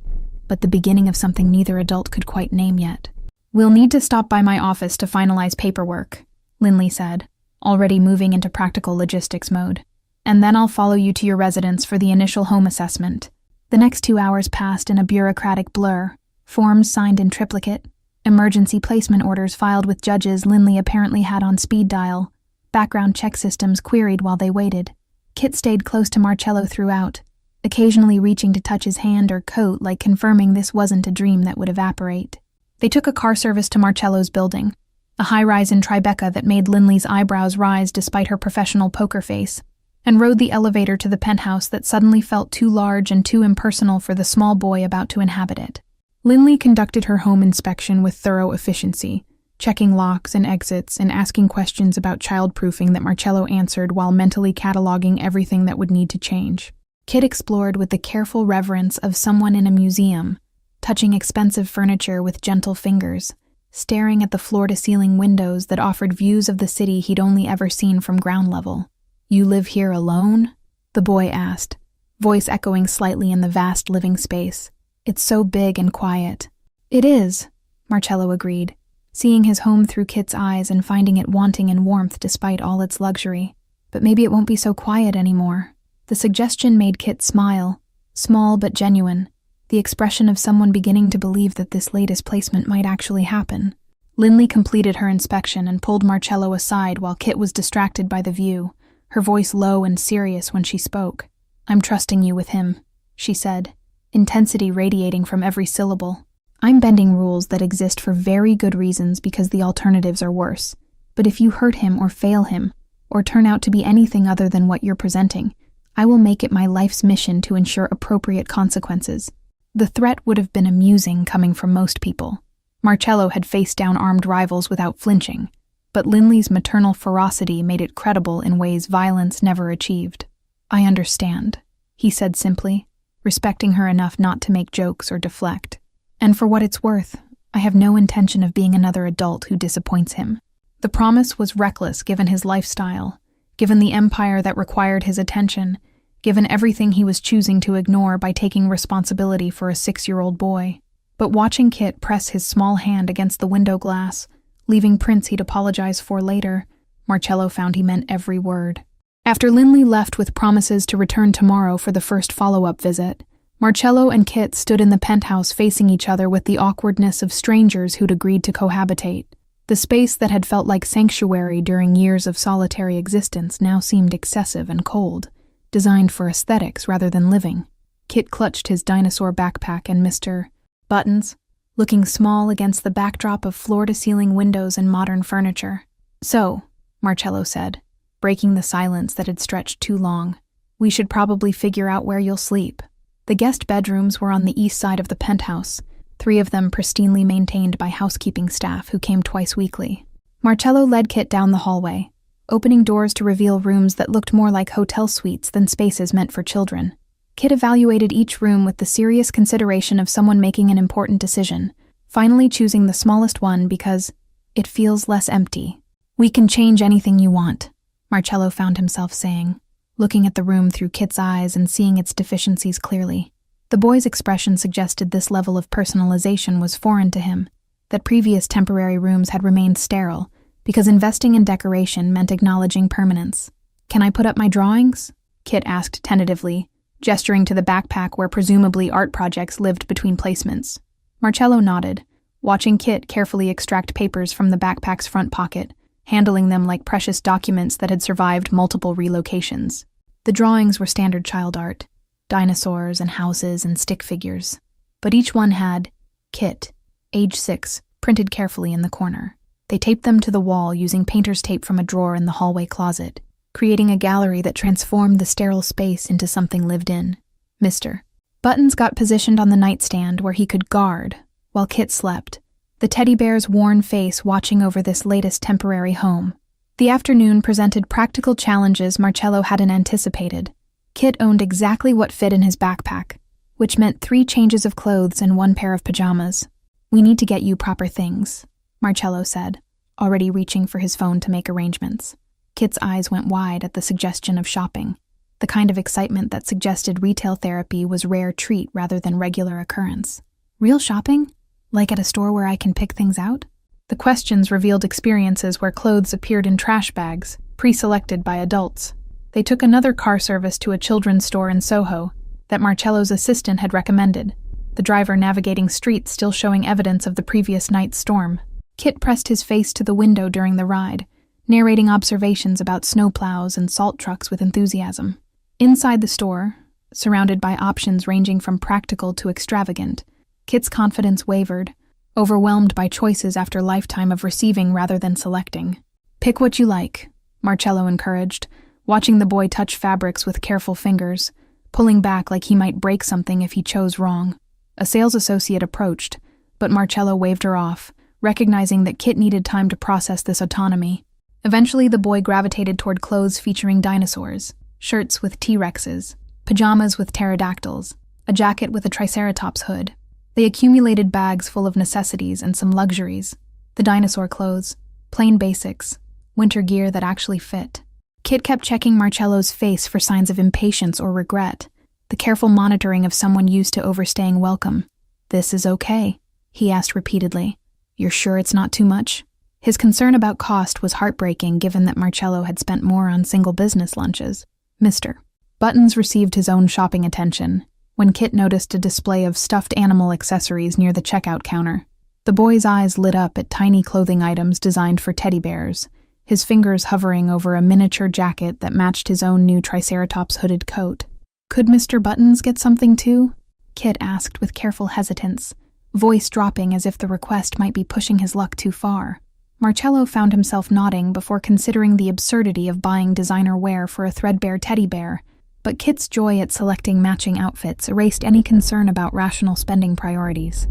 but the beginning of something neither adult could quite name yet. "We'll need to stop by my office to finalize paperwork," Lindley said, already moving into practical logistics mode. "And then I'll follow you to your residence for the initial home assessment." The next 2 hours passed in a bureaucratic blur, forms signed in triplicate, emergency placement orders filed with judges Lindley apparently had on speed dial, background check systems queried while they waited. Kit stayed close to Marcello throughout, occasionally reaching to touch his hand or coat like confirming this wasn't a dream that would evaporate. They took a car service to Marcello's building, a high-rise in Tribeca that made Lindley's eyebrows rise despite her professional poker face, and rode the elevator to the penthouse that suddenly felt too large and too impersonal for the small boy about to inhabit it. Lindley conducted her home inspection with thorough efficiency, checking locks and exits and asking questions about childproofing that Marcello answered while mentally cataloging everything that would need to change. Kit explored with the careful reverence of someone in a museum, touching expensive furniture with gentle fingers, staring at the floor-to-ceiling windows that offered views of the city he'd only ever seen from ground level. "You live here alone?" the boy asked, voice echoing slightly in the vast living space. "It's so big and quiet." "It is," Marcello agreed, seeing his home through Kit's eyes and finding it wanting in warmth despite all its luxury. "But maybe it won't be so quiet anymore." The suggestion made Kit smile, small but genuine, the expression of someone beginning to believe that this latest placement might actually happen. Lindley completed her inspection and pulled Marcello aside while Kit was distracted by the view, her voice low and serious when she spoke. "I'm trusting you with him," she said, intensity radiating from every syllable. "I'm bending rules that exist for very good reasons because the alternatives are worse. But if you hurt him or fail him, or turn out to be anything other than what you're presenting, I will make it my life's mission to ensure appropriate consequences." The threat would have been amusing coming from most people. Marcello had faced down armed rivals without flinching, but Lindley's maternal ferocity made it credible in ways violence never achieved. "I understand," he said simply, respecting her enough not to make jokes or deflect. "And for what it's worth, I have no intention of being another adult who disappoints him." The promise was reckless given his lifestyle, given the empire that required his attention, given everything he was choosing to ignore by taking responsibility for a 6-year-old boy. But watching Kit press his small hand against the window glass, leaving prints he'd apologize for later, Marcello found he meant every word. After Lindley left with promises to return tomorrow for the first follow-up visit, Marcello and Kit stood in the penthouse facing each other with the awkwardness of strangers who'd agreed to cohabitate. The space that had felt like sanctuary during years of solitary existence now seemed excessive and cold, designed for aesthetics rather than living. Kit clutched his dinosaur backpack and Mr. Buttons, looking small against the backdrop of floor-to-ceiling windows and modern furniture. "So," Marcello said, breaking the silence that had stretched too long, "we should probably figure out where you'll sleep." The guest bedrooms were on the east side of the penthouse, 3 of them pristinely maintained by housekeeping staff who came twice weekly. Marcello led Kit down the hallway, opening doors to reveal rooms that looked more like hotel suites than spaces meant for children. Kit evaluated each room with the serious consideration of someone making an important decision, finally choosing the smallest one because it feels less empty. "We can change anything you want," Marcello found himself saying, looking at the room through Kit's eyes and seeing its deficiencies clearly. The boy's expression suggested this level of personalization was foreign to him, that previous temporary rooms had remained sterile, because investing in decoration meant acknowledging permanence. "Can I put up my drawings?" Kit asked tentatively, gesturing to the backpack where presumably art projects lived between placements. Marcello nodded, watching Kit carefully extract papers from the backpack's front pocket, handling them like precious documents that had survived multiple relocations. The drawings were standard child art, dinosaurs and houses and stick figures, but each one had Kit, age 6, printed carefully in the corner. They taped them to the wall using painter's tape from a drawer in the hallway closet, creating a gallery that transformed the sterile space into something lived in. Mr. Buttons got positioned on the nightstand where he could guard, while Kit slept, the teddy bear's worn face watching over this latest temporary home. The afternoon presented practical challenges Marcello hadn't anticipated. Kit owned exactly what fit in his backpack, which meant 3 changes of clothes and 1 pair of pajamas. "We need to get you proper things," Marcello said, already reaching for his phone to make arrangements. Kit's eyes went wide at the suggestion of shopping, the kind of excitement that suggested retail therapy was rare treat rather than regular occurrence. "Real shopping? Like at a store where I can pick things out?" The questions revealed experiences where clothes appeared in trash bags, pre-selected by adults. They took another car service to a children's store in Soho that Marcello's assistant had recommended, the driver navigating streets still showing evidence of the previous night's storm. Kit pressed his face to the window during the ride, narrating observations about snowplows and salt trucks with enthusiasm. Inside the store, surrounded by options ranging from practical to extravagant, Kit's confidence wavered, overwhelmed by choices after a lifetime of receiving rather than selecting. "Pick what you like," Marcello encouraged, watching the boy touch fabrics with careful fingers, pulling back like he might break something if he chose wrong. A sales associate approached, but Marcello waved her off, recognizing that Kit needed time to process this autonomy. Eventually, the boy gravitated toward clothes featuring dinosaurs, shirts with T-Rexes, pajamas with pterodactyls, a jacket with a triceratops hood. They accumulated bags full of necessities and some luxuries. The dinosaur clothes, plain basics, winter gear that actually fit. Kit kept checking Marcello's face for signs of impatience or regret, the careful monitoring of someone used to overstaying welcome. "This is okay?" he asked repeatedly. "You're sure it's not too much?" His concern about cost was heartbreaking given that Marcello had spent more on single business lunches. Mr. Buttons received his own shopping attention when Kit noticed a display of stuffed animal accessories near the checkout counter. The boy's eyes lit up at tiny clothing items designed for teddy bears, his fingers hovering over a miniature jacket that matched his own new Triceratops hooded coat. "Could Mr. Buttons get something too?" Kit asked with careful hesitance, voice dropping as if the request might be pushing his luck too far. Marcello found himself nodding before considering the absurdity of buying designer wear for a threadbare teddy bear, but Kit's joy at selecting matching outfits erased any concern about rational spending priorities.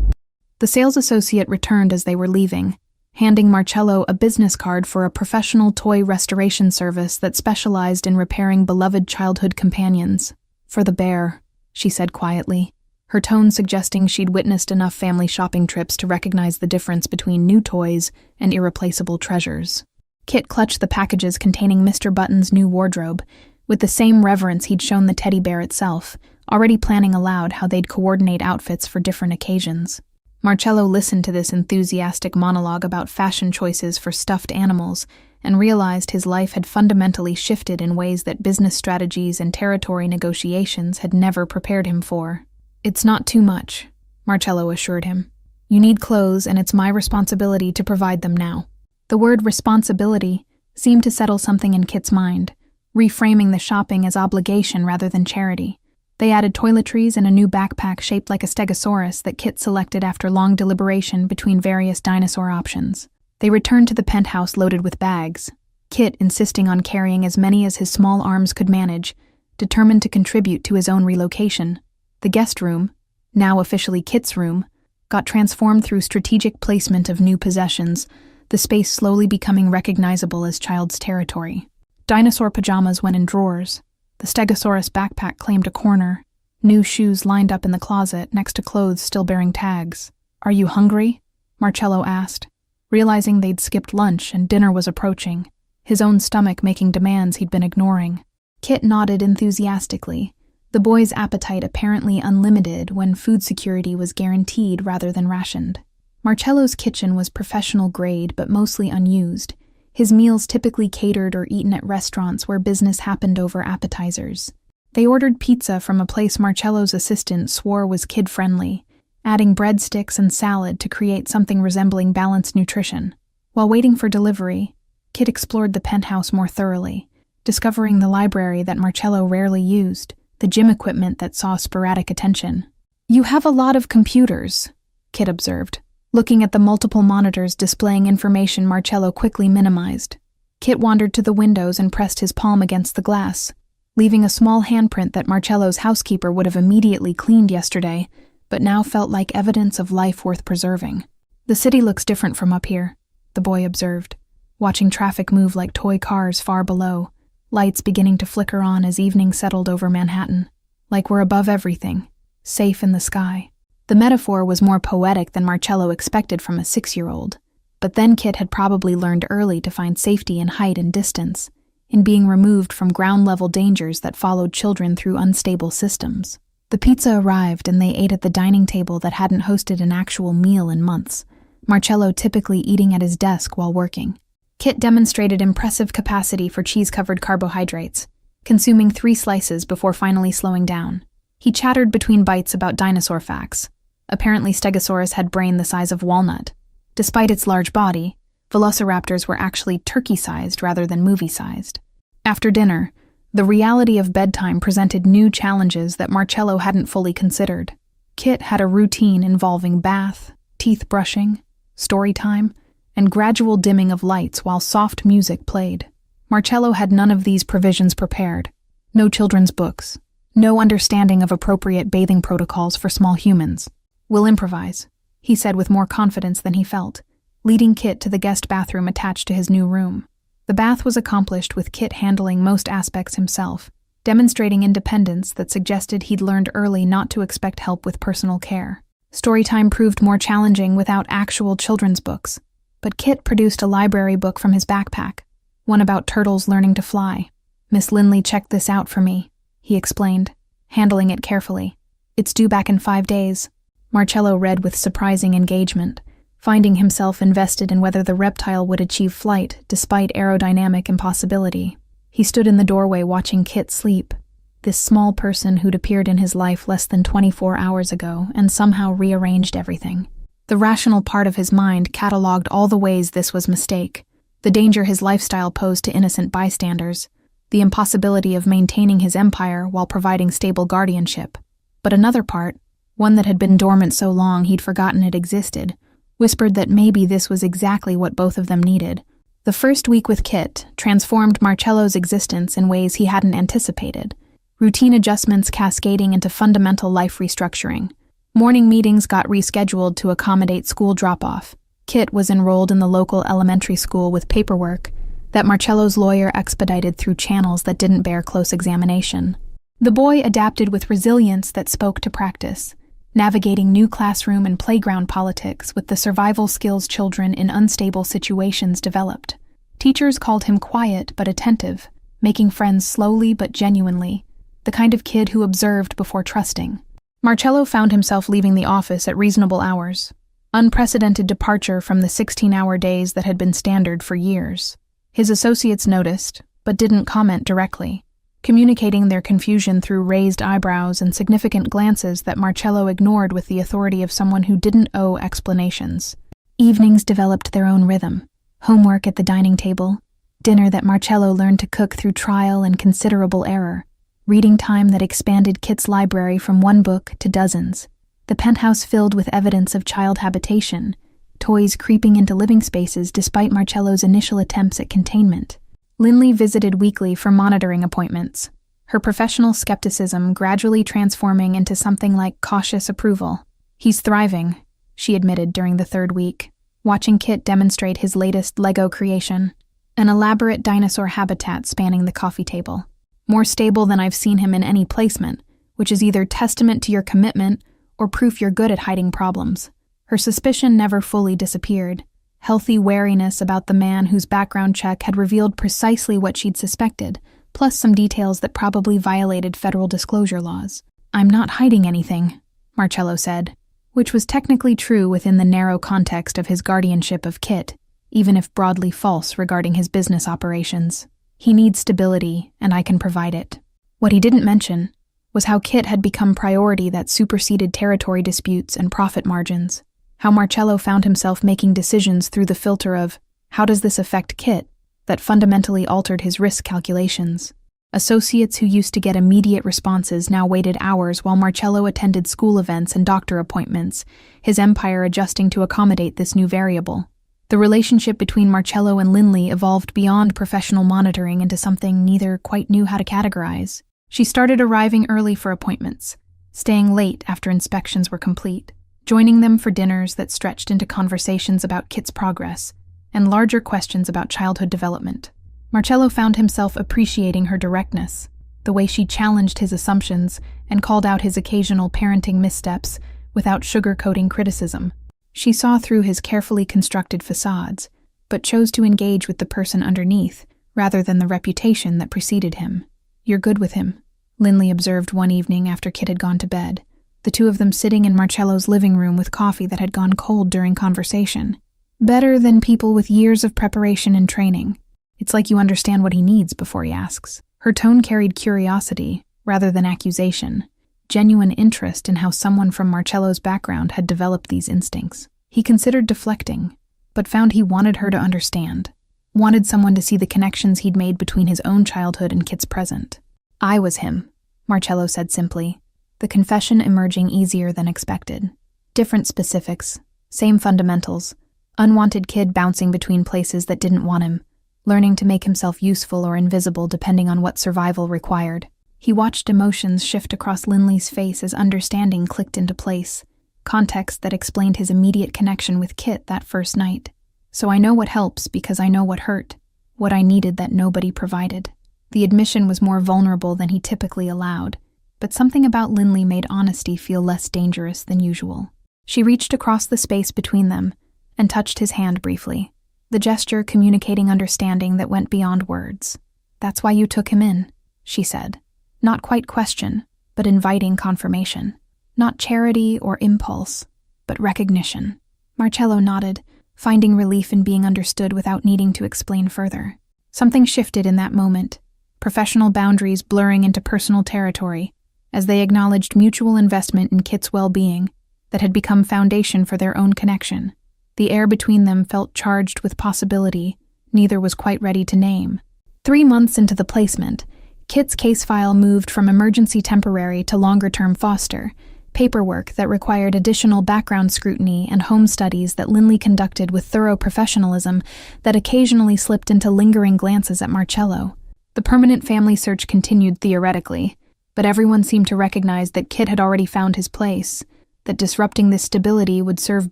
The sales associate returned as they were leaving, handing Marcello a business card for a professional toy restoration service that specialized in repairing beloved childhood companions. "For the bear," she said quietly, her tone suggesting she'd witnessed enough family shopping trips to recognize the difference between new toys and irreplaceable treasures. Kit clutched the packages containing Mr. Button's new wardrobe, with the same reverence he'd shown the teddy bear itself, already planning aloud how they'd coordinate outfits for different occasions. Marcello listened to this enthusiastic monologue about fashion choices for stuffed animals and realized his life had fundamentally shifted in ways that business strategies and territory negotiations had never prepared him for. "It's not too much," Marcello assured him. "You need clothes, and it's my responsibility to provide them now." The word responsibility seemed to settle something in Kit's mind, reframing the shopping as obligation rather than charity. They added toiletries and a new backpack shaped like a stegosaurus that Kit selected after long deliberation between various dinosaur options. They returned to the penthouse loaded with bags, Kit insisting on carrying as many as his small arms could manage, determined to contribute to his own relocation. The guest room, now officially Kit's room, got transformed through strategic placement of new possessions, the space slowly becoming recognizable as child's territory. Dinosaur pajamas went in drawers. The Stegosaurus backpack claimed a corner. New shoes lined up in the closet next to clothes still bearing tags. "Are you hungry?" Marcello asked, realizing they'd skipped lunch and dinner was approaching, his own stomach making demands he'd been ignoring. Kit nodded enthusiastically, the boy's appetite apparently unlimited when food security was guaranteed rather than rationed. Marcello's kitchen was professional grade but mostly unused, his meals typically catered or eaten at restaurants where business happened over appetizers. They ordered pizza from a place Marcello's assistant swore was kid-friendly, adding breadsticks and salad to create something resembling balanced nutrition. While waiting for delivery, Kit explored the penthouse more thoroughly, discovering the library that Marcello rarely used, the gym equipment that saw sporadic attention. "You have a lot of computers," Kit observed, looking at the multiple monitors displaying information Marcello quickly minimized. Kit wandered to the windows and pressed his palm against the glass, leaving a small handprint that Marcello's housekeeper would have immediately cleaned yesterday, but now felt like evidence of life worth preserving. "The city looks different from up here," the boy observed, watching traffic move like toy cars far below, lights beginning to flicker on as evening settled over Manhattan, like we're above everything, safe in the sky. The metaphor was more poetic than Marcello expected from a 6-year-old, but then Kit had probably learned early to find safety in height and distance, in being removed from ground-level dangers that followed children through unstable systems. The pizza arrived and they ate at the dining table that hadn't hosted an actual meal in months, Marcello typically eating at his desk while working. Kit demonstrated impressive capacity for cheese-covered carbohydrates, consuming 3 slices before finally slowing down. He chattered between bites about dinosaur facts. Apparently Stegosaurus had brain the size of walnut. Despite its large body, velociraptors were actually turkey-sized rather than movie-sized. After dinner, the reality of bedtime presented new challenges that Marcello hadn't fully considered. Kit had a routine involving bath, teeth brushing, story time, and gradual dimming of lights while soft music played. Marcello had none of these provisions prepared. No children's books. No understanding of appropriate bathing protocols for small humans. "We'll improvise," he said with more confidence than he felt, leading Kit to the guest bathroom attached to his new room. The bath was accomplished with Kit handling most aspects himself, demonstrating independence that suggested he'd learned early not to expect help with personal care. Storytime proved more challenging without actual children's books, but Kit produced a library book from his backpack, one about turtles learning to fly. "Miss Linley checked this out for me," he explained, handling it carefully. "It's due back in 5 days." Marcello read with surprising engagement, finding himself invested in whether the reptile would achieve flight despite aerodynamic impossibility. He stood in the doorway watching Kit sleep, this small person who'd appeared in his life less than 24 hours ago and somehow rearranged everything. The rational part of his mind cataloged all the ways this was mistake, the danger his lifestyle posed to innocent bystanders, the impossibility of maintaining his empire while providing stable guardianship. But another part, one that had been dormant so long he'd forgotten it existed, whispered that maybe this was exactly what both of them needed. The first week with Kit transformed Marcello's existence in ways he hadn't anticipated, routine adjustments cascading into fundamental life restructuring. Morning meetings got rescheduled to accommodate school drop-off. Kit was enrolled in the local elementary school with paperwork that Marcello's lawyer expedited through channels that didn't bear close examination. The boy adapted with resilience that spoke to practice, navigating new classroom and playground politics with the survival skills children in unstable situations developed. Teachers called him quiet but attentive, making friends slowly but genuinely, the kind of kid who observed before trusting. Marcello found himself leaving the office at reasonable hours, unprecedented departure from the 16-hour days that had been standard for years. His associates noticed, but didn't comment directly, communicating their confusion through raised eyebrows and significant glances that Marcello ignored with the authority of someone who didn't owe explanations. Evenings developed their own rhythm. Homework at the dining table, dinner that Marcello learned to cook through trial and considerable error, reading time that expanded Kit's library from one book to dozens, the penthouse filled with evidence of child habitation, toys creeping into living spaces despite Marcello's initial attempts at containment. Linley visited weekly for monitoring appointments, her professional skepticism gradually transforming into something like cautious approval. "He's thriving," she admitted during the 3rd week, watching Kit demonstrate his latest Lego creation, an elaborate dinosaur habitat spanning the coffee table. "More stable than I've seen him in any placement, which is either testament to your commitment or proof you're good at hiding problems." Her suspicion never fully disappeared. Healthy wariness about the man whose background check had revealed precisely what she'd suspected, plus some details that probably violated federal disclosure laws. "I'm not hiding anything," Marcello said, which was technically true within the narrow context of his guardianship of Kit, even if broadly false regarding his business operations. "He needs stability, and I can provide it." What he didn't mention was how Kit had become priority that superseded territory disputes and profit margins. How Marcello found himself making decisions through the filter of, how does this affect Kit, that fundamentally altered his risk calculations. Associates who used to get immediate responses now waited hours while Marcello attended school events and doctor appointments, his empire adjusting to accommodate this new variable. The relationship between Marcello and Linley evolved beyond professional monitoring into something neither quite knew how to categorize. She started arriving early for appointments, staying late after inspections were complete, joining them for dinners that stretched into conversations about Kit's progress and larger questions about childhood development. Marcello found himself appreciating her directness, the way she challenged his assumptions and called out his occasional parenting missteps without sugarcoating criticism. She saw through his carefully constructed facades, but chose to engage with the person underneath rather than the reputation that preceded him. "You're good with him," Linley observed one evening after Kit had gone to bed, the two of them sitting in Marcello's living room with coffee that had gone cold during conversation. "Better than people with years of preparation and training. It's like you understand what he needs before he asks." Her tone carried curiosity rather than accusation, genuine interest in how someone from Marcello's background had developed these instincts. He considered deflecting, but found he wanted her to understand, wanted someone to see the connections he'd made between his own childhood and Kit's present. "I was him," Marcello said simply, the confession emerging easier than expected. Different specifics, same fundamentals, unwanted kid bouncing between places that didn't want him, learning to make himself useful or invisible depending on what survival required. He watched emotions shift across Linley's face as understanding clicked into place, context that explained his immediate connection with Kit that first night. So I know what helps because I know what hurt, what I needed that nobody provided. The admission was more vulnerable than he typically allowed, but something about Linley made honesty feel less dangerous than usual. She reached across the space between them and touched his hand briefly, the gesture communicating understanding that went beyond words. "That's why you took him in," she said. Not quite question, but inviting confirmation. Not charity or impulse, but recognition. Marcello nodded, finding relief in being understood without needing to explain further. Something shifted in that moment, professional boundaries blurring into personal territory, as they acknowledged mutual investment in Kit's well-being that had become foundation for their own connection. The air between them felt charged with possibility neither was quite ready to name. 3 months into the placement, Kit's case file moved from emergency temporary to longer-term foster, paperwork that required additional background scrutiny and home studies that Linley conducted with thorough professionalism that occasionally slipped into lingering glances at Marcello. The permanent family search continued theoretically, but everyone seemed to recognize that Kit had already found his place, that disrupting this stability would serve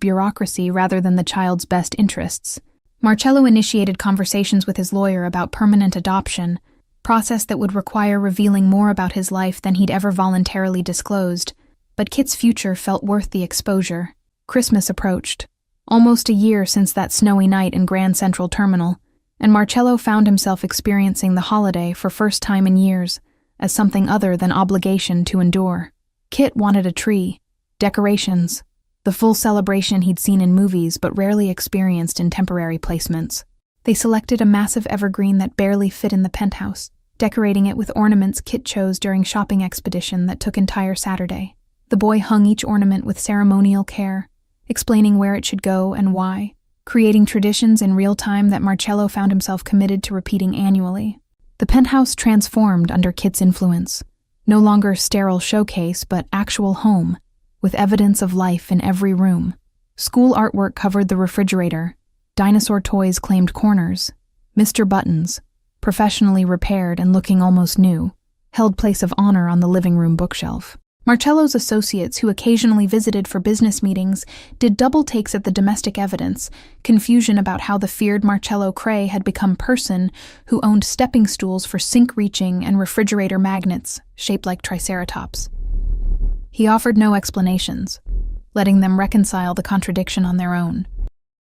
bureaucracy rather than the child's best interests. Marcello initiated conversations with his lawyer about permanent adoption, process that would require revealing more about his life than he'd ever voluntarily disclosed, but Kit's future felt worth the exposure. Christmas approached, almost a year since that snowy night in Grand Central Terminal, and Marcello found himself experiencing the holiday for first time in years as something other than obligation to endure. Kit wanted a tree, decorations, the full celebration he'd seen in movies but rarely experienced in temporary placements. They selected a massive evergreen that barely fit in the penthouse, decorating it with ornaments Kit chose during shopping expedition that took entire Saturday. The boy hung each ornament with ceremonial care, explaining where it should go and why, creating traditions in real time that Marcello found himself committed to repeating annually. The penthouse transformed under Kit's influence, no longer sterile showcase but actual home, with evidence of life in every room. School artwork covered the refrigerator, dinosaur toys claimed corners, Mr. Buttons, professionally repaired and looking almost new, held place of honor on the living room bookshelf. Marcello's associates, who occasionally visited for business meetings, did double takes at the domestic evidence, confusion about how the feared Marcello Cray had become person who owned stepping stools for sink-reaching and refrigerator magnets shaped like triceratops. He offered no explanations, letting them reconcile the contradiction on their own.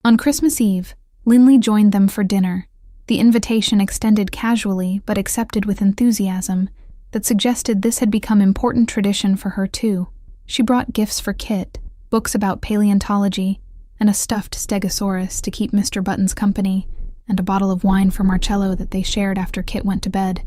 On Christmas Eve, Linley joined them for dinner, the invitation extended casually but accepted with enthusiasm that suggested this had become important tradition for her too. She brought gifts for Kit, books about paleontology, and a stuffed stegosaurus to keep Mr. Buttons company, and a bottle of wine for Marcello that they shared after Kit went to bed.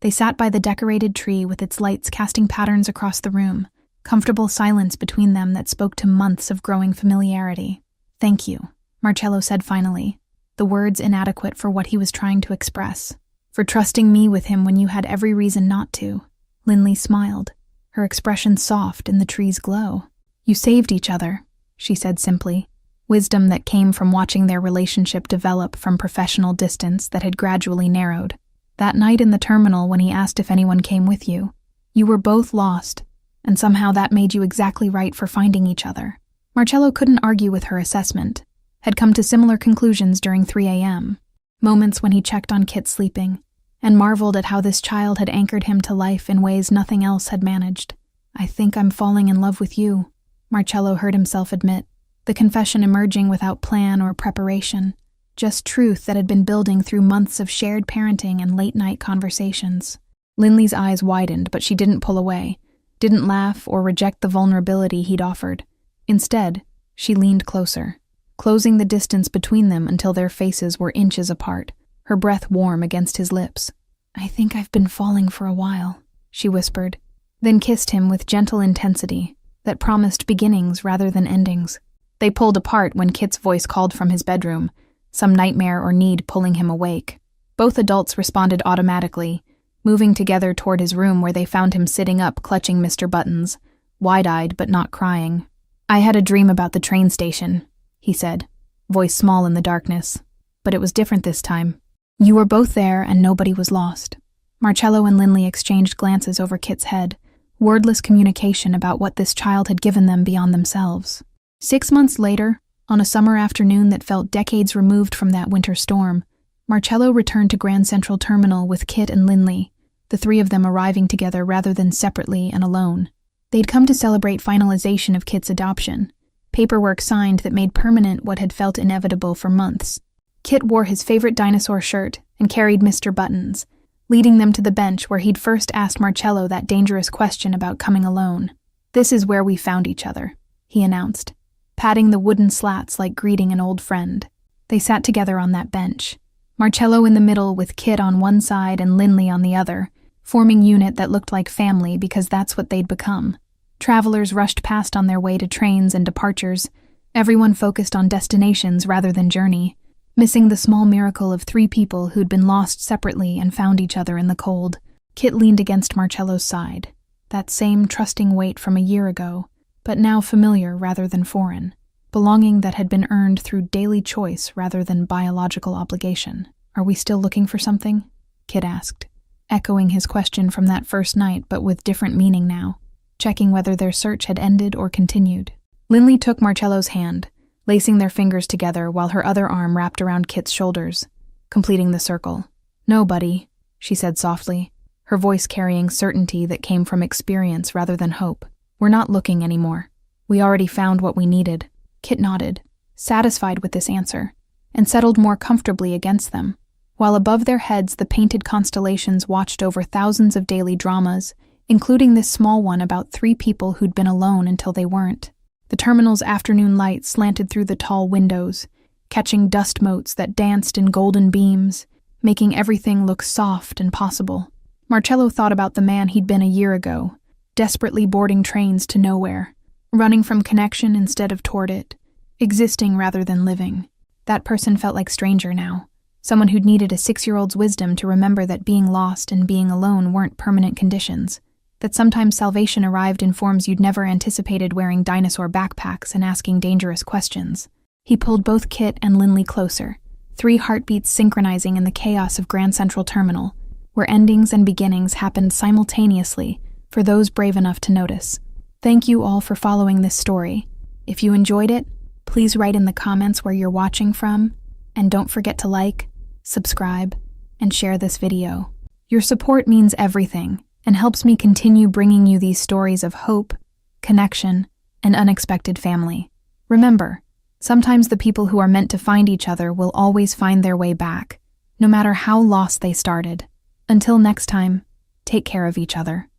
They sat by the decorated tree with its lights casting patterns across the room, comfortable silence between them that spoke to months of growing familiarity. "Thank you," Marcello said finally, the words inadequate for what he was trying to express. "For trusting me with him when you had every reason not to." Linley smiled, her expression soft in the tree's glow. "You saved each other," she said simply, wisdom that came from watching their relationship develop from professional distance that had gradually narrowed. That night in the terminal when he asked if anyone came with you, you were both lost, and somehow that made you exactly right for finding each other. Marcello couldn't argue with her assessment, had come to similar conclusions during 3 a.m., moments when he checked on Kit sleeping, and marveled at how this child had anchored him to life in ways nothing else had managed. "I think I'm falling in love with you," Marcello heard himself admit, the confession emerging without plan or preparation, just truth that had been building through months of shared parenting and late-night conversations. Linley's eyes widened, but she didn't pull away, didn't laugh or reject the vulnerability he'd offered. Instead, she leaned closer, closing the distance between them until their faces were inches apart, her breath warm against his lips. "I think I've been falling for a while," she whispered, then kissed him with gentle intensity that promised beginnings rather than endings. They pulled apart when Kit's voice called from his bedroom, some nightmare or need pulling him awake. Both adults responded automatically, moving together toward his room where they found him sitting up clutching Mr. Buttons, wide-eyed but not crying. "I had a dream about the train station," he said, voice small in the darkness. But it was different this time. You were both there and nobody was lost. Marcello and Linley exchanged glances over Kit's head, wordless communication about what this child had given them beyond themselves. 6 months later, on a summer afternoon that felt decades removed from that winter storm, Marcello returned to Grand Central Terminal with Kit and Linley, the three of them arriving together rather than separately and alone. They'd come to celebrate finalization of Kit's adoption, paperwork signed that made permanent what had felt inevitable for months. Kit wore his favorite dinosaur shirt and carried Mr. Buttons, leading them to the bench where he'd first asked Marcello that dangerous question about coming alone. "This is where we found each other," he announced, patting the wooden slats like greeting an old friend. They sat together on that bench, Marcello in the middle with Kit on one side and Linley on the other, forming unit that looked like family because that's what they'd become. Travelers rushed past on their way to trains and departures, everyone focused on destinations rather than journey, missing the small miracle of three people who'd been lost separately and found each other in the cold. Kit leaned against Marcello's side, that same trusting weight from a year ago, but now familiar rather than foreign, belonging that had been earned through daily choice rather than biological obligation. "Are we still looking for something?" Kit asked, echoing his question from that first night but with different meaning now, checking whether their search had ended or continued. Linley took Marcello's hand, lacing their fingers together while her other arm wrapped around Kit's shoulders, completing the circle. "No, buddy," she said softly, her voice carrying certainty that came from experience rather than hope. "We're not looking anymore. We already found what we needed." Kit nodded, satisfied with this answer, and settled more comfortably against them, while above their heads the painted constellations watched over thousands of daily dramas, including this small one about three people who'd been alone until they weren't. The terminal's afternoon light slanted through the tall windows, catching dust motes that danced in golden beams, making everything look soft and possible. Marcello thought about the man he'd been a year ago, desperately boarding trains to nowhere, running from connection instead of toward it, existing rather than living. That person felt like stranger now, someone who'd needed a 6-year-old's wisdom to remember that being lost and being alone weren't permanent conditions, that sometimes salvation arrived in forms you'd never anticipated, wearing dinosaur backpacks and asking dangerous questions. He pulled both Kit and Linley closer, 3 heartbeats synchronizing in the chaos of Grand Central Terminal, where endings and beginnings happened simultaneously for those brave enough to notice. Thank you all for following this story. If you enjoyed it, please write in the comments where you're watching from, and don't forget to like, subscribe, and share this video. Your support means everything and helps me continue bringing you these stories of hope, connection, and unexpected family. Remember, sometimes the people who are meant to find each other will always find their way back, no matter how lost they started. Until next time, take care of each other.